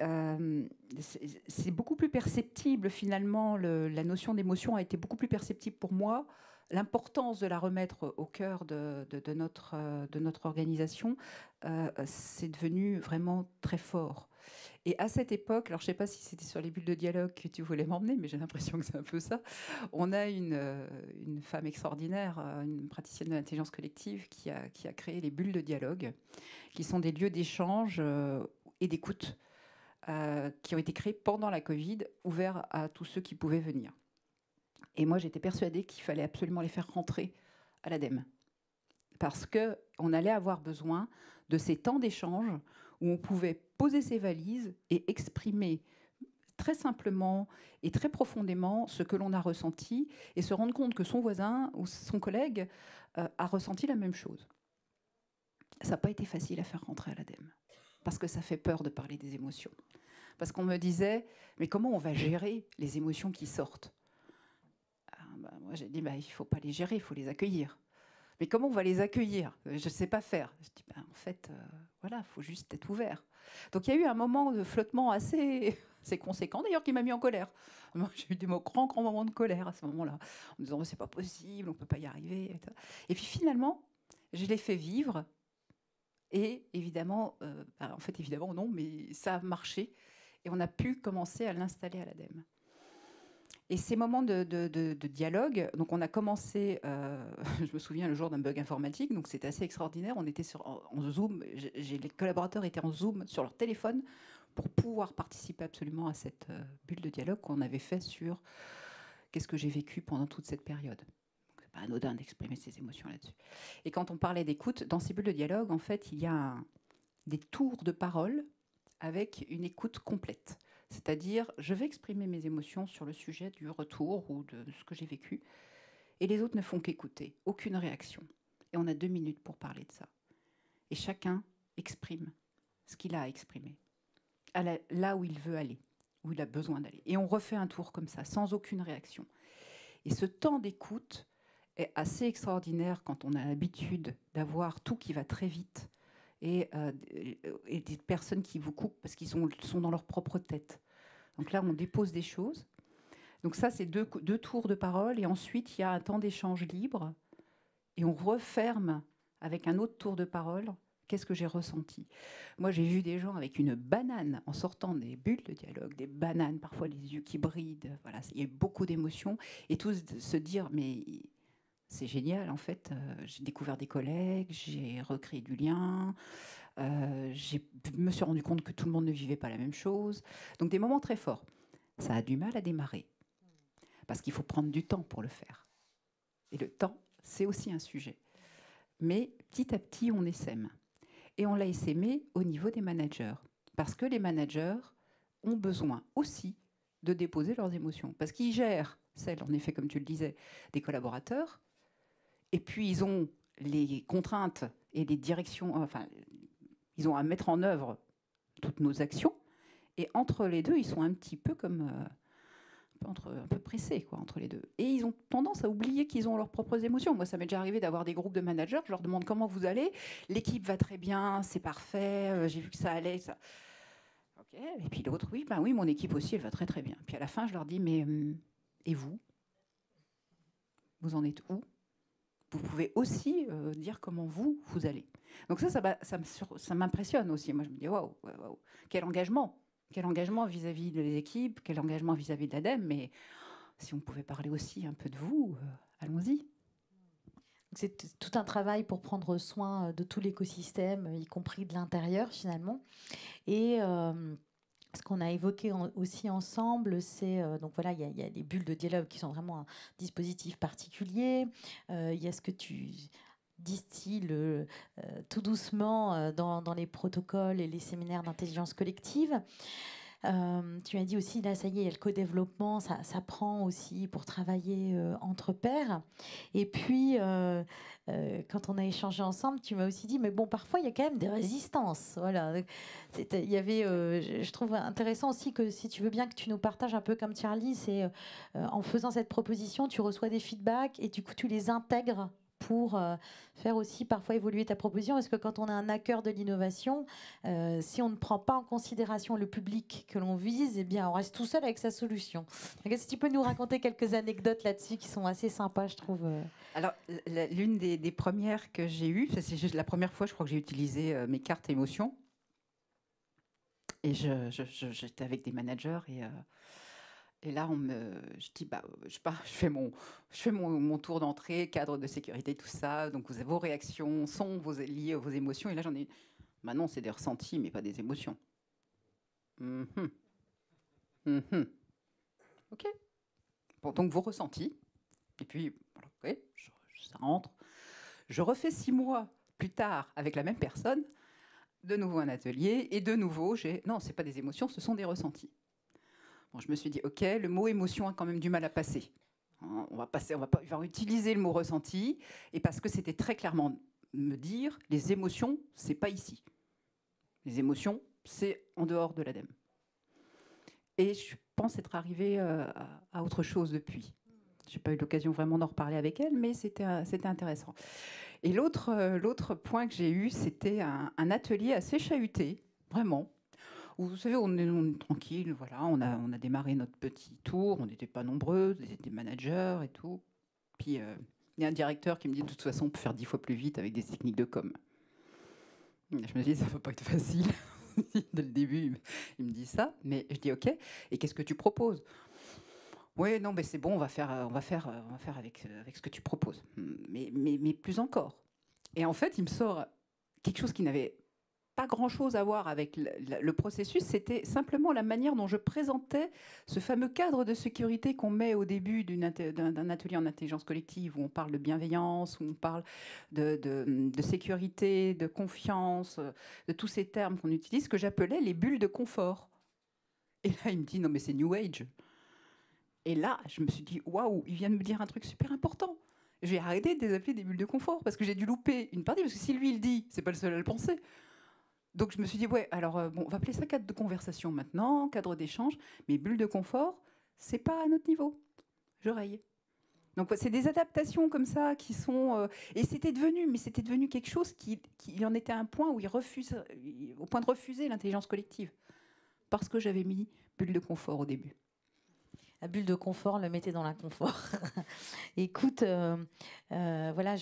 Speaker 3: c'est beaucoup plus perceptible finalement, la notion d'émotion a été beaucoup plus perceptible pour moi. L'importance de la remettre au cœur de notre organisation, c'est devenu vraiment très fort. Et à cette époque, alors je ne sais pas si c'était sur les bulles de dialogue que tu voulais m'emmener, mais j'ai l'impression que c'est un peu ça. On a une femme extraordinaire, une praticienne de l'intelligence collective qui a créé les bulles de dialogue, qui sont des lieux d'échange et d'écoute qui ont été créés pendant la Covid, ouverts à tous ceux qui pouvaient venir. Et moi, j'étais persuadée qu'il fallait absolument les faire rentrer à l'ADEME, parce qu'on allait avoir besoin de ces temps d'échange où on pouvait poser ses valises et exprimer très simplement et très profondément ce que l'on a ressenti et se rendre compte que son voisin ou son collègue a ressenti la même chose. Ça n'a pas été facile à faire rentrer à l'ADEME, parce que ça fait peur de parler des émotions. Parce qu'on me disait, mais comment on va gérer les émotions qui sortent ? Moi, j'ai dit, il ne faut pas les gérer, il faut les accueillir. Mais comment on va les accueillir ? Je ne sais pas faire. Je dis, en fait, voilà, il faut juste être ouvert. Donc, il y a eu un moment de flottement assez conséquent, d'ailleurs, qui m'a mis en colère. Moi, j'ai eu des grands moments de colère à ce moment-là, en me disant, c'est pas possible, on ne peut pas y arriver. Et puis, finalement, je l'ai fait vivre. Et évidemment, en fait, évidemment, non, mais ça a marché. Et on a pu commencer à l'installer à l'ADEME. Et ces moments de dialogue, donc on a commencé, je me souviens le jour d'un bug informatique, donc c'était assez extraordinaire. On était en Zoom, les collaborateurs étaient en Zoom sur leur téléphone pour pouvoir participer absolument à cette bulle de dialogue qu'on avait fait sur qu'est-ce que j'ai vécu pendant toute cette période. C'est pas anodin d'exprimer ses émotions là-dessus. Et quand on parlait d'écoute, dans ces bulles de dialogue, en fait, il y a des tours de parole avec une écoute complète. C'est-à-dire, je vais exprimer mes émotions sur le sujet du retour ou de ce que j'ai vécu, et les autres ne font qu'écouter, aucune réaction. Et on a 2 minutes pour parler de ça. Et chacun exprime ce qu'il a à exprimer, là où il veut aller, où il a besoin d'aller. Et on refait un tour comme ça, sans aucune réaction. Et ce temps d'écoute est assez extraordinaire quand on a l'habitude d'avoir tout qui va très vite, et des personnes qui vous coupent parce qu'ils sont dans leur propre tête. Donc là, on dépose des choses. Donc ça, c'est 2 tours de parole. Et ensuite, il y a un temps d'échange libre. Et on referme avec un autre tour de parole. Qu'est-ce que j'ai ressenti? Moi, j'ai vu des gens avec une banane en sortant des bulles de dialogue, des bananes, parfois les yeux qui brillent. Voilà, il y a eu beaucoup d'émotions. Et tous se dire, mais... c'est génial, en fait. J'ai découvert des collègues, j'ai recréé du lien, je me suis rendu compte que tout le monde ne vivait pas la même chose. Donc des moments très forts. Ça a du mal à démarrer, parce qu'il faut prendre du temps pour le faire. Et le temps, c'est aussi un sujet. Mais petit à petit, on essaime. Et on l'a essaimé au niveau des managers, parce que les managers ont besoin aussi de déposer leurs émotions, parce qu'ils gèrent celles, en effet, comme tu le disais, des collaborateurs. Et puis, ils ont les contraintes et les directions, enfin, ils ont à mettre en œuvre toutes nos actions. Et entre les deux, ils sont un petit peu comme un peu pressés, quoi, entre les deux. Et ils ont tendance à oublier qu'ils ont leurs propres émotions. Moi, ça m'est déjà arrivé d'avoir des groupes de managers. Je leur demande comment vous allez. L'équipe va très bien, c'est parfait. J'ai vu que ça allait. Ça... Okay. Et puis l'autre, oui, ben oui, mon équipe aussi, elle va très très bien. Puis à la fin, je leur dis, mais et vous? Vous en êtes où? Vous pouvez aussi dire comment vous allez. Donc ça m'impressionne aussi. Moi, je me dis, waouh, quel engagement vis-à-vis des équipes, quel engagement vis-à-vis de l'ADEME. Mais si on pouvait parler aussi un peu de vous, allons-y.
Speaker 1: C'est tout un travail pour prendre soin de tout l'écosystème, y compris de l'intérieur, finalement. Et... ce qu'on a évoqué aussi ensemble, c'est donc voilà, il y a les bulles de dialogue qui sont vraiment un dispositif particulier. Il y a ce que tu distilles tout doucement dans les protocoles et les séminaires d'intelligence collective. Tu as dit aussi, là, ça y est, il y a le co-développement, ça prend aussi pour travailler entre pairs. Et puis, quand on a échangé ensemble, tu m'as aussi dit, mais bon, parfois, il y a quand même des résistances. Voilà. Il y avait, je trouve intéressant aussi que, si tu veux bien que tu nous partages un peu comme Charlie, c'est en faisant cette proposition, tu reçois des feedbacks et du coup, tu les intègres pour faire aussi parfois évoluer ta proposition, parce que quand on a un hacker de l'innovation, si on ne prend pas en considération le public que l'on vise, eh bien, on reste tout seul avec sa solution. Donc, est-ce que tu peux nous raconter quelques anecdotes là-dessus qui sont assez sympas, je trouve?
Speaker 3: Alors, l'une des premières que j'ai eues, c'est juste la première fois, je crois que j'ai utilisé mes cartes émotions. Et j'étais avec des managers et là, je dis, je fais mon tour d'entrée, cadre de sécurité, tout ça. Donc, vous avez vos réactions sont liées à vos émotions. Et là, j'en ai... Bah non, c'est des ressentis, mais pas des émotions. OK. Bon, donc, vos ressentis. Et puis, voilà, okay, ça rentre. Je refais 6 mois plus tard avec la même personne, de nouveau un atelier, et de nouveau, non, ce n'est pas des émotions, ce sont des ressentis. Bon, je me suis dit, OK, le mot émotion a quand même du mal à passer. On va pas utiliser le mot ressenti, et parce que c'était très clairement me dire, les émotions, c'est pas ici. Les émotions, c'est en dehors de l'ADEME. Et je pense être arrivée à autre chose depuis. Je n'ai pas eu l'occasion vraiment d'en reparler avec elle, mais c'était intéressant. Et l'autre point que j'ai eu, c'était un atelier assez chahuté, vraiment. Où, vous savez, on est tranquille, voilà, on a démarré notre petit tour, on n'était pas nombreux, des managers et tout. Puis il y a un directeur qui me dit, de toute façon, on peut faire 10 fois plus vite avec des techniques de com. Je me dis, ça ne va pas être facile. Dès le début, il me dit ça. Mais je dis, OK, et qu'est-ce que tu proposes? Oui, non, mais c'est bon, on va faire avec ce que tu proposes. Mais plus encore. Et en fait, il me sort quelque chose qui n'avait pas grand-chose à voir avec le processus, c'était simplement la manière dont je présentais ce fameux cadre de sécurité qu'on met au début d'un atelier en intelligence collective, où on parle de bienveillance, où on parle de sécurité, de confiance, de tous ces termes qu'on utilise, que j'appelais les bulles de confort. Et là, il me dit, non mais c'est New Age. Et là, je me suis dit, waouh, il vient de me dire un truc super important. Je vais arrêter de les appeler des bulles de confort, parce que j'ai dû louper une partie, parce que si lui, il dit, c'est pas le seul à le penser. Donc je me suis dit, ouais, alors bon, on va appeler ça cadre de conversation maintenant, cadre d'échange, mais bulle de confort, c'est pas à notre niveau. Je raye. Donc c'est des adaptations comme ça qui sont... et c'était devenu quelque chose qui en était à un point où au point de refuser l'intelligence collective. Parce que j'avais mis bulle de confort au début.
Speaker 1: La bulle de confort, le mettez dans l'inconfort. Écoute, voilà,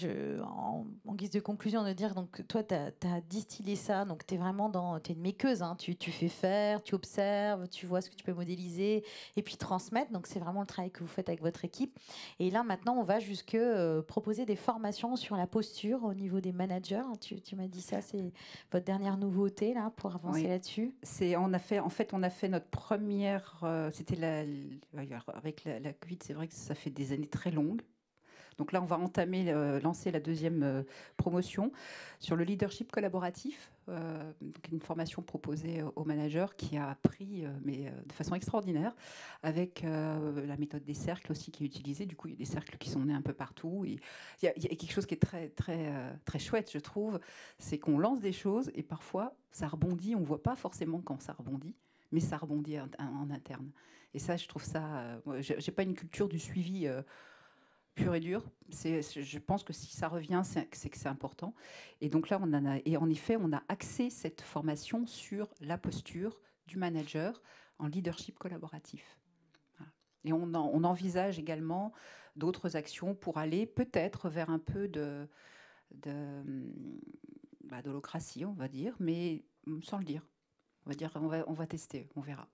Speaker 1: en guise de conclusion, de dire, donc toi, tu as distillé ça, donc tu es vraiment tu es une makeuse, hein, tu fais faire, tu observes, tu vois ce que tu peux modéliser, et puis transmettre, donc c'est vraiment le travail que vous faites avec votre équipe. Et là, maintenant, on va jusque proposer des formations sur la posture au niveau des managers. Tu m'as dit ça, c'est votre dernière nouveauté, là, pour avancer là-dessus.
Speaker 3: On a fait notre première... c'était avec la Covid, c'est vrai que ça fait des années très longues. Donc là, on va lancer la deuxième promotion sur le leadership collaboratif, donc une formation proposée aux managers qui a appris, mais de façon extraordinaire, avec la méthode des cercles aussi qui est utilisée. Du coup, il y a des cercles qui sont nés un peu partout. Et il y a quelque chose qui est très, très, très chouette, je trouve, c'est qu'on lance des choses et parfois, ça rebondit. On ne voit pas forcément quand ça rebondit, mais ça rebondit en interne. Et ça, je trouve ça... je n'ai pas une culture du suivi pur et dur. Je pense que si ça revient, c'est que c'est important. Et donc là, en effet, on a axé cette formation sur la posture du manager en leadership collaboratif. Voilà. Et on envisage également d'autres actions pour aller peut-être vers un peu d'holocratie, on va dire, mais sans le dire. On va tester, on verra.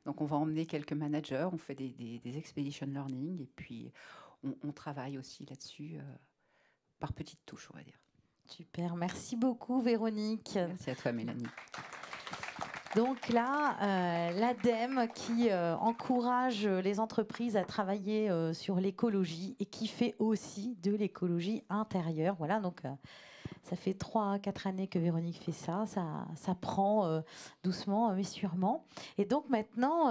Speaker 3: Donc, on va emmener quelques managers, on fait des expedition learning, et puis on travaille aussi là-dessus par petites touches, on va dire.
Speaker 1: Super, merci beaucoup, Véronique.
Speaker 3: Merci à toi, Mélanie.
Speaker 1: Donc là, l'ADEME qui encourage les entreprises à travailler sur l'écologie et qui fait aussi de l'écologie intérieure. Voilà, donc... ça fait 3-4 années que Véronique fait ça. Ça prend doucement, mais sûrement. Et donc maintenant,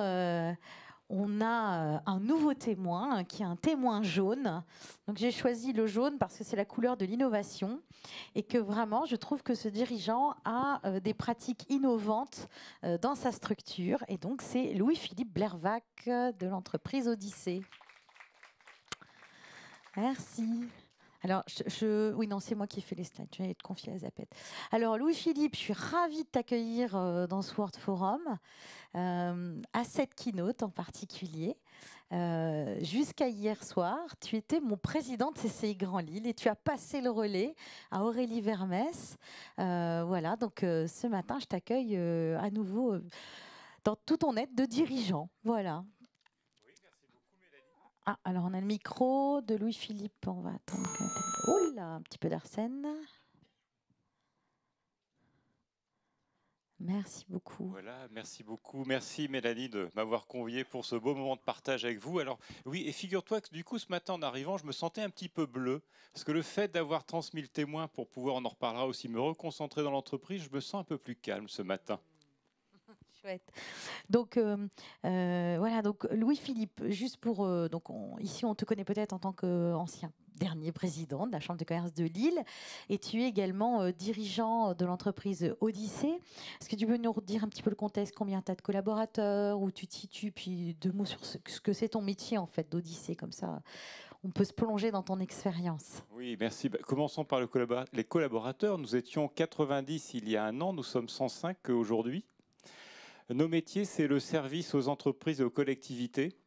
Speaker 1: on a un nouveau témoin qui est un témoin jaune. Donc j'ai choisi le jaune parce que c'est la couleur de l'innovation et que vraiment, je trouve que ce dirigeant a des pratiques innovantes dans sa structure. Et donc c'est Louis-Philippe Blervac de l'entreprise Odyssée. Merci. Alors, oui, non, c'est moi qui ai fait les slides. Je vais être confiée à Zapette. Alors, Louis-Philippe, je suis ravie de t'accueillir dans ce World Forum, à cette keynote en particulier. Jusqu'à hier soir, tu étais mon président de CCI Grand Lille et tu as passé le relais à Aurélie Vermès. Voilà, donc ce matin, je t'accueille à nouveau dans tout ton aide de dirigeant. Voilà. Ah, alors on a le micro de Louis-Philippe. On va attendre. Oh là, un petit peu d'Arsène. Merci beaucoup.
Speaker 4: Voilà, merci beaucoup. Merci Mélanie de m'avoir convié pour ce beau moment de partage avec vous. Alors oui, et figure-toi que du coup ce matin en arrivant, je me sentais un petit peu bleu parce que le fait d'avoir transmis le témoin pour pouvoir, on en reparlera aussi, me reconcentrer dans l'entreprise, je me sens un peu plus calme ce matin.
Speaker 1: Chouette. Donc voilà, donc Louis-Philippe, juste pour ici on te connaît peut-être en tant qu'ancien dernier président de la Chambre de commerce de Lille et tu es également dirigeant de l'entreprise Odyssée. Est-ce que tu peux nous redire un petit peu le contexte, combien tu as de collaborateurs, où tu te situes, puis 2 mots sur ce que c'est ton métier en fait d'Odyssée, comme ça on peut se plonger dans ton expérience.
Speaker 4: Oui, merci. Commençons par les collaborateurs. Nous étions 90 il y a un an, nous sommes 105 aujourd'hui. Nos métiers, c'est le service aux entreprises et aux collectivités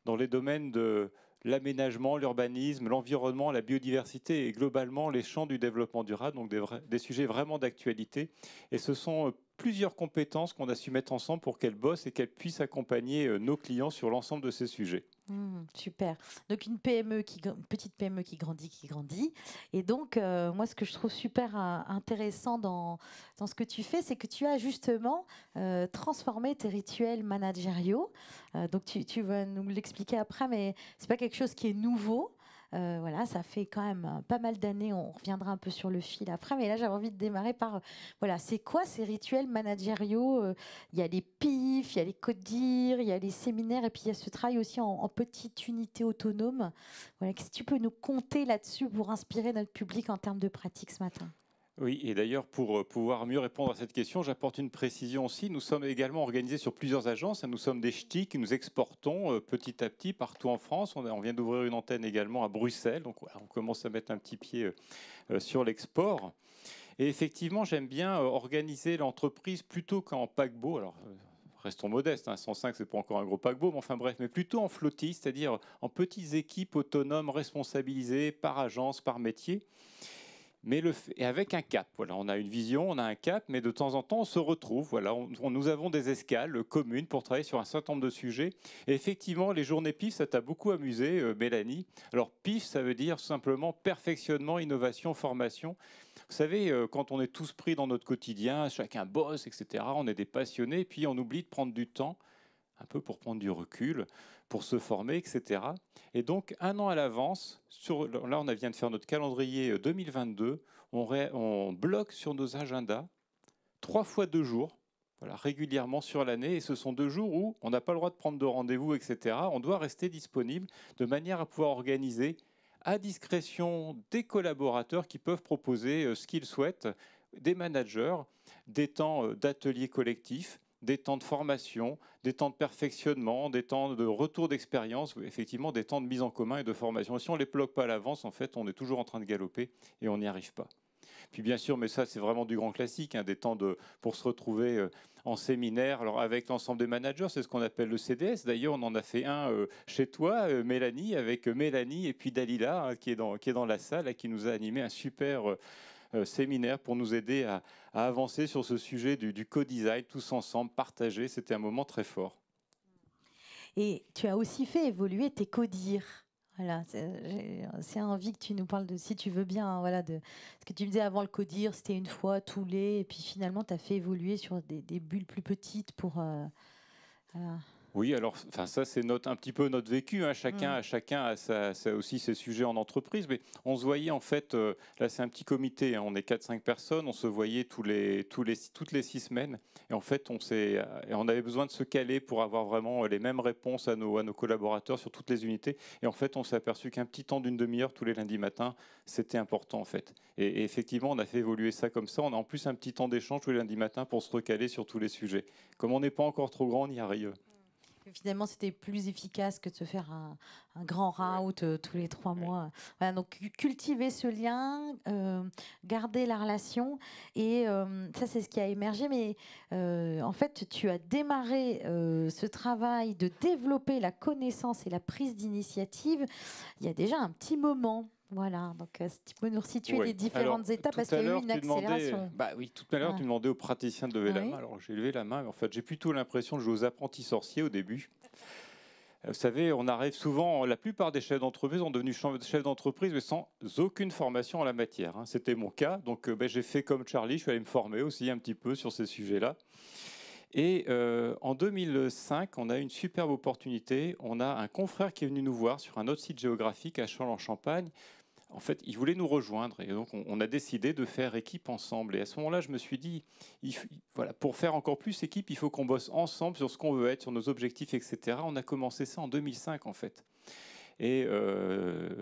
Speaker 4: dans les domaines de l'aménagement, l'urbanisme, l'environnement, la biodiversité et globalement les champs du développement durable, donc des sujets vraiment d'actualité. Et ce sont plusieurs compétences qu'on a su mettre ensemble pour qu'elles bossent et qu'elles puissent accompagner nos clients sur l'ensemble de ces sujets.
Speaker 1: Super. Donc une petite PME qui grandit. Et donc, moi, ce que je trouve super intéressant dans ce que tu fais, c'est que tu as justement transformé tes rituels managériaux. Donc, tu vas nous l'expliquer après, mais c'est pas quelque chose qui est nouveau. Voilà, ça fait quand même pas mal d'années. On reviendra un peu sur le fil après, mais là j'avais envie de démarrer par voilà, c'est quoi ces rituels managériaux? Il y a les PIF, il y a les CODIR, il y a les séminaires, et puis il y a ce travail aussi en petite unité autonome. Voilà, qu'est-ce que tu peux nous conter là-dessus pour inspirer notre public en termes de pratique ce matin?
Speaker 4: Oui, et d'ailleurs, pour pouvoir mieux répondre à cette question, j'apporte une précision aussi. Nous sommes également organisés sur plusieurs agences. Nous sommes des ch'tis que nous exportons petit à petit partout en France. On vient d'ouvrir une antenne également à Bruxelles. Donc, voilà, on commence à mettre un petit pied sur l'export. Et effectivement, j'aime bien organiser l'entreprise plutôt qu'en paquebot. Alors, restons modestes, 105, c'est pas encore un gros paquebot, mais enfin bref, mais plutôt en flottille, c'est-à-dire en petites équipes autonomes, responsabilisées par agence, par métier. Mais et avec un cap. Voilà, on a une vision, on a un cap, mais de temps en temps, on se retrouve. Voilà, nous avons des escales communes pour travailler sur un certain nombre de sujets. Et effectivement, les journées PIF, ça t'a beaucoup amusé, Mélanie. Alors, PIF, ça veut dire simplement perfectionnement, innovation, formation. Vous savez, quand on est tous pris dans notre quotidien, chacun bosse, etc., on est des passionnés, puis on oublie de prendre du temps, un peu pour prendre du recul, pour se former, etc. Et donc, un an à l'avance, là, on vient de faire notre calendrier 2022, on bloque sur nos agendas 3 fois 2 jours, voilà, régulièrement sur l'année. Et ce sont 2 jours où on n'a pas le droit de prendre de rendez-vous, etc. On doit rester disponible de manière à pouvoir organiser à discrétion des collaborateurs qui peuvent proposer ce qu'ils souhaitent, des managers, des temps d'ateliers collectifs, des temps de formation, des temps de perfectionnement, des temps de retour d'expérience, effectivement des temps de mise en commun et de formation. Et si on ne les bloque pas à l'avance, en fait, on est toujours en train de galoper et on n'y arrive pas. Puis bien sûr, mais ça c'est vraiment du grand classique, des temps pour se retrouver en séminaire, alors avec l'ensemble des managers, c'est ce qu'on appelle le CDS. D'ailleurs, on en a fait un chez toi, Mélanie, avec Mélanie et puis Dalila, qui est dans la salle, et qui nous a animé un super séminaire pour nous aider à avancer sur ce sujet du co-design, tous ensemble, partager. C'était un moment très fort.
Speaker 1: Et tu as aussi fait évoluer tes CODIR. Voilà, c'est envie que tu nous parles de, si tu veux bien, voilà, de ce que tu me disais avant le CODIR, c'était une fois tous les, et puis finalement, tu as fait évoluer sur des bulles plus petites pour... voilà.
Speaker 4: Oui, alors ça c'est un petit peu notre vécu. Chacun a aussi ses sujets en entreprise, mais on se voyait en fait, là c'est un petit comité, on est 4-5 personnes, on se voyait toutes les 6 semaines, et en fait on avait besoin de se caler pour avoir vraiment les mêmes réponses à nos collaborateurs sur toutes les unités, et en fait on s'est aperçu qu'un petit temps d'une demi-heure tous les lundis matins, c'était important en fait. Et effectivement on a fait évoluer ça comme ça, on a en plus un petit temps d'échange tous les lundis matins pour se recaler sur tous les sujets. Comme on n'est pas encore trop grand, on y arrive.
Speaker 1: Finalement, c'était plus efficace que de se faire un grand route tous les 3 mois. Voilà, donc cultiver ce lien, garder la relation. Et ça, c'est ce qui a émergé. Mais en fait, tu as démarré ce travail de développer la connaissance et la prise d'initiative il y a déjà un petit moment. Voilà, donc si tu peux nous resituer les différentes étapes, parce qu'il y a eu une accélération.
Speaker 4: Tout à l'heure, tu demandais aux praticiens de lever la main. Alors, j'ai levé la main, mais en fait, j'ai plutôt l'impression de jouer aux apprentis sorciers au début. Vous savez, on arrive souvent, la plupart des chefs d'entreprise ont devenu chefs d'entreprise, mais sans aucune formation en la matière. C'était mon cas, donc j'ai fait comme Charlie, je suis allé me former aussi un petit peu sur ces sujets-là. Et en 2005, on a eu une superbe opportunité. On a un confrère qui est venu nous voir sur un autre site géographique à Châlons-en-Champagne. En fait, il voulait nous rejoindre, et donc on a décidé de faire équipe ensemble. Et à ce moment-là, je me suis dit, voilà, pour faire encore plus équipe, il faut qu'on bosse ensemble sur ce qu'on veut être, sur nos objectifs, etc. On a commencé ça en 2005, en fait. Et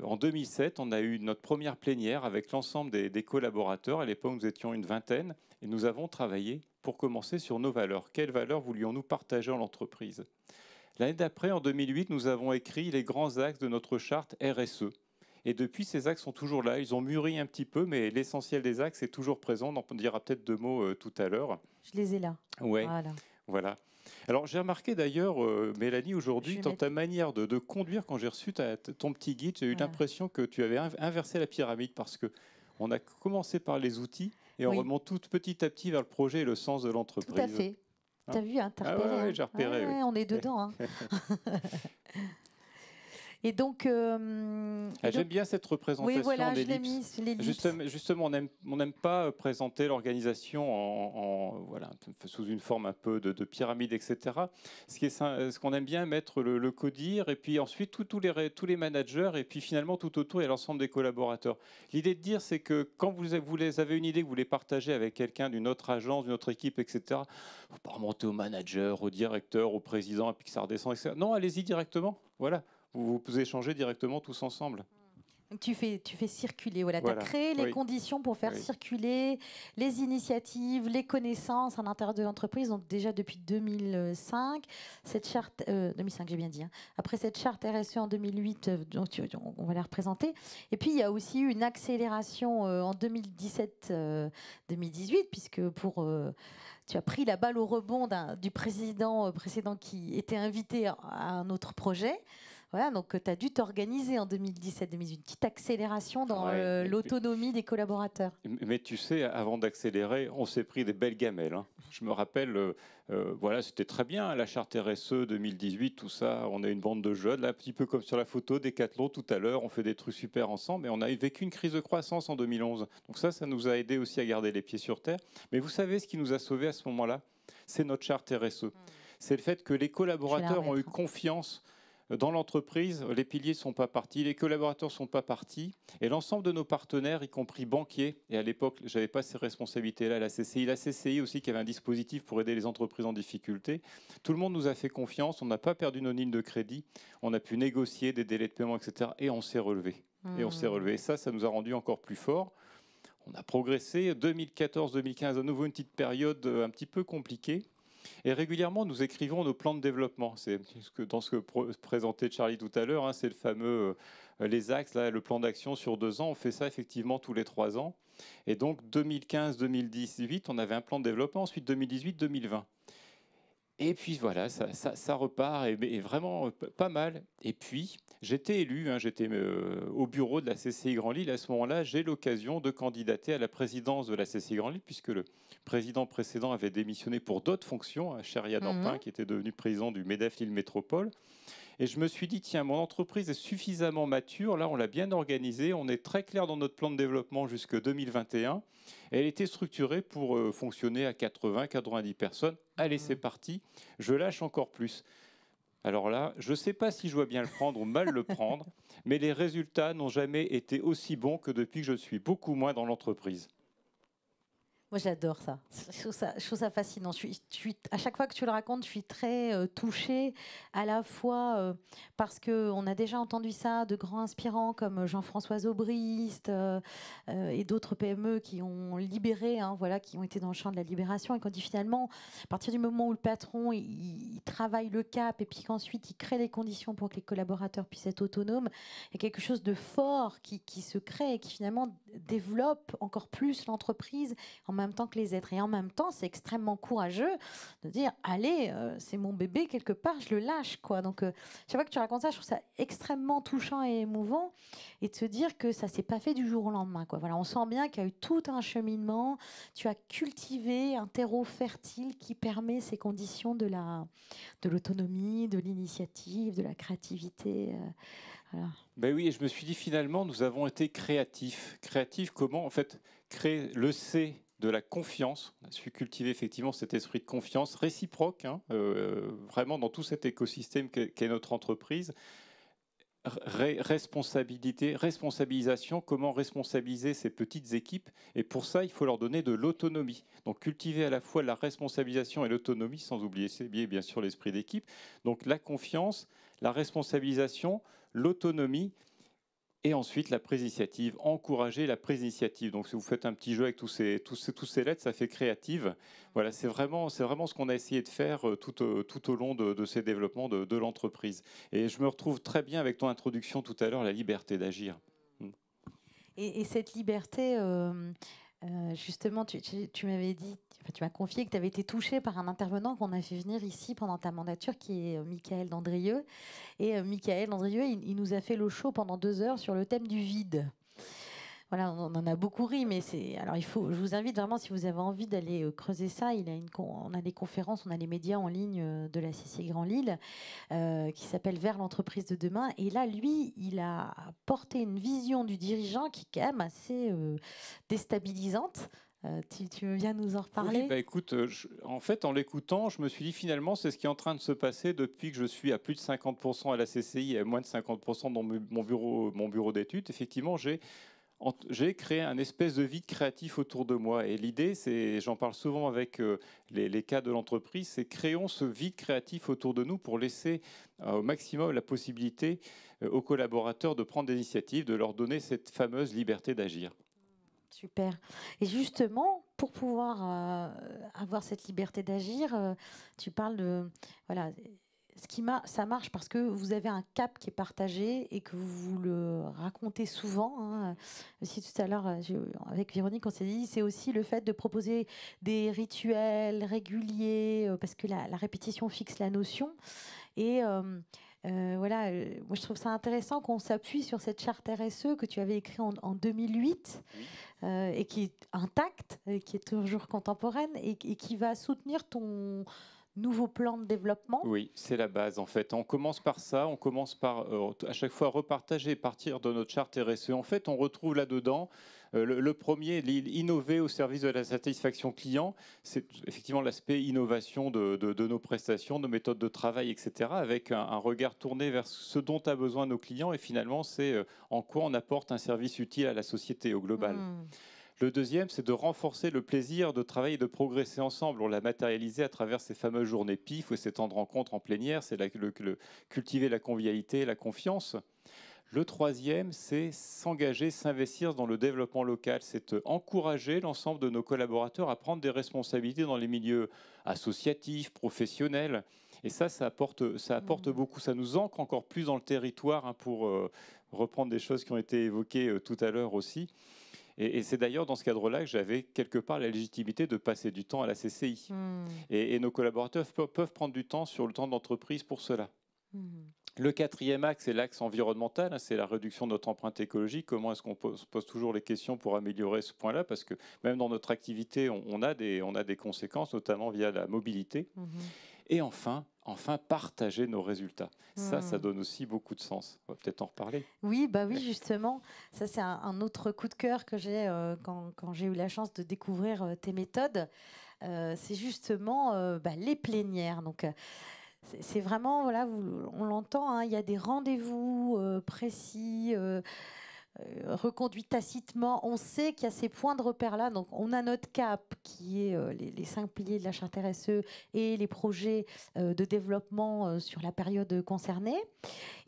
Speaker 4: en 2007, on a eu notre première plénière avec l'ensemble des collaborateurs. À l'époque, nous étions une vingtaine, et nous avons travaillé pour commencer sur nos valeurs. Quelles valeurs voulions-nous partager en l'entreprise? L'année d'après, en 2008, nous avons écrit les grands axes de notre charte RSE. Et depuis, ces axes sont toujours là. Ils ont mûri un petit peu, mais l'essentiel des axes est toujours présent. On en dira peut-être 2 mots tout à l'heure.
Speaker 1: Je les ai là.
Speaker 4: Ouais.
Speaker 1: Voilà.
Speaker 4: Voilà. Alors j'ai remarqué d'ailleurs, Mélanie, aujourd'hui, dans ta manière de conduire, quand j'ai reçu ton petit guide, j'ai eu l'impression que tu avais inversé la pyramide parce que on a commencé par les outils et on remonte tout petit à petit vers le projet et le sens de l'entreprise.
Speaker 1: Tout à fait. Tu as vu, hein, tu as repéré.
Speaker 4: Oui, j'ai repéré. Oui.
Speaker 1: On est dedans. Hein. Et donc,
Speaker 4: j'aime bien cette représentation.
Speaker 1: Oui, voilà, je l'ai mis,
Speaker 4: justement, on n'aime pas présenter l'organisation voilà, sous une forme un peu de pyramide, etc. Ce qu'on aime bien mettre le codir, et puis ensuite tous les managers, et puis finalement tout autour, il y a l'ensemble des collaborateurs. L'idée de dire, c'est que quand vous avez une idée que vous voulez partager avec quelqu'un d'une autre agence, d'une autre équipe, etc., il ne faut pas remonter au manager, au directeur, au président, et puis que ça redescend, etc. Non, allez-y directement. Voilà. Vous échangez directement tous ensemble.
Speaker 1: Tu fais circuler, voilà. Tu as créé les conditions pour faire circuler les initiatives, les connaissances à l'intérieur de l'entreprise. Donc déjà depuis 2005, cette charte, 2005 j'ai bien dit, hein. Après cette charte RSE en 2008, on va la représenter. Et puis il y a aussi eu une accélération en 2017-2018, puisque tu as pris la balle au rebond du président précédent qui était invité à un autre projet. Voilà, donc tu as dû t'organiser en 2017-2018, une petite accélération dans l'autonomie des collaborateurs.
Speaker 4: Mais tu sais, avant d'accélérer, on s'est pris des belles gamelles. Hein. Je me rappelle, voilà, c'était très bien, la charte RSE 2018, tout ça. On a une bande de jeunes, là, un petit peu comme sur la photo Decathlon tout à l'heure. On fait des trucs super ensemble, mais on a vécu une crise de croissance en 2011. Donc ça nous a aidé aussi à garder les pieds sur terre. Mais vous savez ce qui nous a sauvés à ce moment-là? C'est notre charte RSE. C'est le fait que les collaborateurs ont eu confiance dans l'entreprise, les piliers ne sont pas partis, les collaborateurs ne sont pas partis, et l'ensemble de nos partenaires, y compris banquiers, et à l'époque, je n'avais pas ces responsabilités-là, la CCI aussi, qui avait un dispositif pour aider les entreprises en difficulté, tout le monde nous a fait confiance, on n'a pas perdu nos lignes de crédit, on a pu négocier des délais de paiement, etc., et on s'est relevé. Et on s'est relevé. Et ça nous a rendu encore plus forts. On a progressé. 2014-2015, à nouveau une petite période un petit peu compliquée. Et régulièrement, nous écrivons nos plans de développement. C'est dans ce que présentait Charlie tout à l'heure, hein, c'est le fameux les axes, là, le plan d'action sur 2 ans. On fait ça effectivement tous les 3 ans. Et donc 2015-2018, on avait un plan de développement. Ensuite 2018-2020. Et puis voilà, ça repart et vraiment pas mal. Et puis j'étais élu, hein, j'étais au bureau de la CCI Grand Lille. À ce moment-là, j'ai l'occasion de candidater à la présidence de la CCI Grand Lille, puisque le président précédent avait démissionné pour d'autres fonctions, Cheria Norpin, qui était devenu président du MEDEF Lille Métropole. Et je me suis dit, tiens, mon entreprise est suffisamment mature, là on l'a bien organisée, on est très clair dans notre plan de développement jusqu'en 2021. Et elle était structurée pour fonctionner à 80-90 personnes. Allez, c'est parti, je lâche encore plus. Alors là, je ne sais pas si je dois bien le prendre ou mal le prendre, mais les résultats n'ont jamais été aussi bons que depuis que je suis beaucoup moins dans l'entreprise.
Speaker 1: Moi, j'adore ça. Je trouve ça fascinant. À chaque fois que tu le racontes, je suis très touchée, à la fois parce qu'on a déjà entendu ça de grands inspirants comme Jean-François Zobrist et d'autres PME qui ont libéré, hein, voilà, qui ont été dans le champ de la libération. Et quand dit finalement, à partir du moment où le patron il travaille le cap et puis qu'ensuite il crée les conditions pour que les collaborateurs puissent être autonomes, il y a quelque chose de fort qui se crée et qui finalement développe encore plus l'entreprise en même temps que les êtres. Et en même temps, c'est extrêmement courageux de dire, allez, c'est mon bébé, quelque part, je le lâche, quoi. Donc, chaque fois que tu racontes ça, je trouve ça extrêmement touchant et émouvant. Et de se dire que ça ne s'est pas fait du jour au lendemain, quoi. Voilà, on sent bien qu'il y a eu tout un cheminement. Tu as cultivé un terreau fertile qui permet ces conditions de l'autonomie, de l'initiative, de la créativité. Voilà.
Speaker 4: Ben oui, et je me suis dit, finalement, nous avons été créatifs. Créatifs comment? En fait, créer le C de la confiance. On a su cultiver effectivement cet esprit de confiance réciproque, hein, vraiment dans tout cet écosystème qu'est notre entreprise. Responsabilité, responsabilisation, comment responsabiliser ces petites équipes. Et pour ça, il faut leur donner de l'autonomie. Donc cultiver à la fois la responsabilisation et l'autonomie, sans oublier bien sûr l'esprit d'équipe. Donc la confiance, la responsabilisation, l'autonomie. Et ensuite, la prise d'initiative, encourager la prise d'initiative. Donc, si vous faites un petit jeu avec tous ces lettres, ça fait créative. Voilà, c'est vraiment ce qu'on a essayé de faire tout au long de ces développements de l'entreprise. Et je me retrouve très bien avec ton introduction tout à l'heure, la liberté d'agir.
Speaker 1: Et cette liberté, Justement, tu m'avais dit, enfin, tu m'as confié que tu avais été touché par un intervenant qu'on a fait venir ici pendant ta mandature, qui est Michael Dandrieux. Et Michael Dandrieux, il nous a fait le show pendant 2 heures sur le thème du vide. Voilà, on en a beaucoup ri, mais alors je vous invite vraiment, si vous avez envie d'aller creuser ça, on a des conférences, on a les médias en ligne de la CCI Grand Lille qui s'appelle Vers l'entreprise de demain. Et là, lui, il a porté une vision du dirigeant qui est quand même assez déstabilisante. Tu veux bien nous en reparler?
Speaker 4: Oui, bah écoute, en fait, en l'écoutant, je me suis dit finalement, c'est ce qui est en train de se passer depuis que je suis à plus de 50% à la CCI et à moins de 50% dans mon bureau d'études. Effectivement, j'ai créé un espèce de vide créatif autour de moi. Et l'idée, j'en parle souvent avec les cas de l'entreprise, c'est créons ce vide créatif autour de nous pour laisser au maximum la possibilité aux collaborateurs de prendre des initiatives, de leur donner cette fameuse liberté d'agir.
Speaker 1: Super. Et justement, pour pouvoir avoir cette liberté d'agir, tu parles de... Voilà, ça marche parce que vous avez un cap qui est partagé et que vous le racontez souvent. Hein. Aussi tout à l'heure, avec Véronique, on s'est dit, c'est aussi le fait de proposer des rituels réguliers, parce que la répétition fixe la notion. Et voilà, moi je trouve ça intéressant qu'on s'appuie sur cette charte RSE que tu avais écrite en 2008 et qui est intacte, et qui est toujours contemporaine et qui va soutenir ton nouveau plan de développement.
Speaker 4: Oui, c'est la base en fait. On commence par ça, on commence par à chaque fois repartager, partir de notre charte RSE. En fait, on retrouve là-dedans le premier, innover au service de la satisfaction client. C'est effectivement l'aspect innovation de nos prestations, de nos méthodes de travail, etc. Avec un regard tourné vers ce dont a besoin nos clients et finalement, c'est en quoi on apporte un service utile à la société au global. Le deuxième, c'est de renforcer le plaisir de travailler et de progresser ensemble. On l'a matérialisé à travers ces fameuses journées PIF ou ces temps de rencontre en plénière. C'est cultiver la convivialité, la confiance. Le troisième, c'est s'engager, s'investir dans le développement local. C'est encourager l'ensemble de nos collaborateurs à prendre des responsabilités dans les milieux associatifs, professionnels. Et ça apporte beaucoup. Ça nous ancre encore plus dans le territoire, hein, pour reprendre des choses qui ont été évoquées tout à l'heure aussi. Et c'est d'ailleurs dans ce cadre-là que j'avais quelque part la légitimité de passer du temps à la CCI. Et nos collaborateurs peuvent prendre du temps sur le temps d'entreprise pour cela. Le quatrième axe, c'est l'axe environnemental, c'est la réduction de notre empreinte écologique. Comment est-ce qu'on se pose toujours les questions pour améliorer ce point-là? Parce que même dans notre activité, on a des conséquences, notamment via la mobilité. Et enfin, partager nos résultats. Ça donne aussi beaucoup de sens. On va peut-être en reparler.
Speaker 1: Oui, justement. Ça, c'est un autre coup de cœur que j'ai quand j'ai eu la chance de découvrir tes méthodes. C'est justement les plénières. Donc, c'est vraiment, voilà, on l'entend, hein, il y a des rendez-vous précis, reconduit tacitement. On sait qu'il y a ces points de repère-là. Donc, on a notre cap qui est les 5 piliers de la charte RSE et les projets de développement sur la période concernée.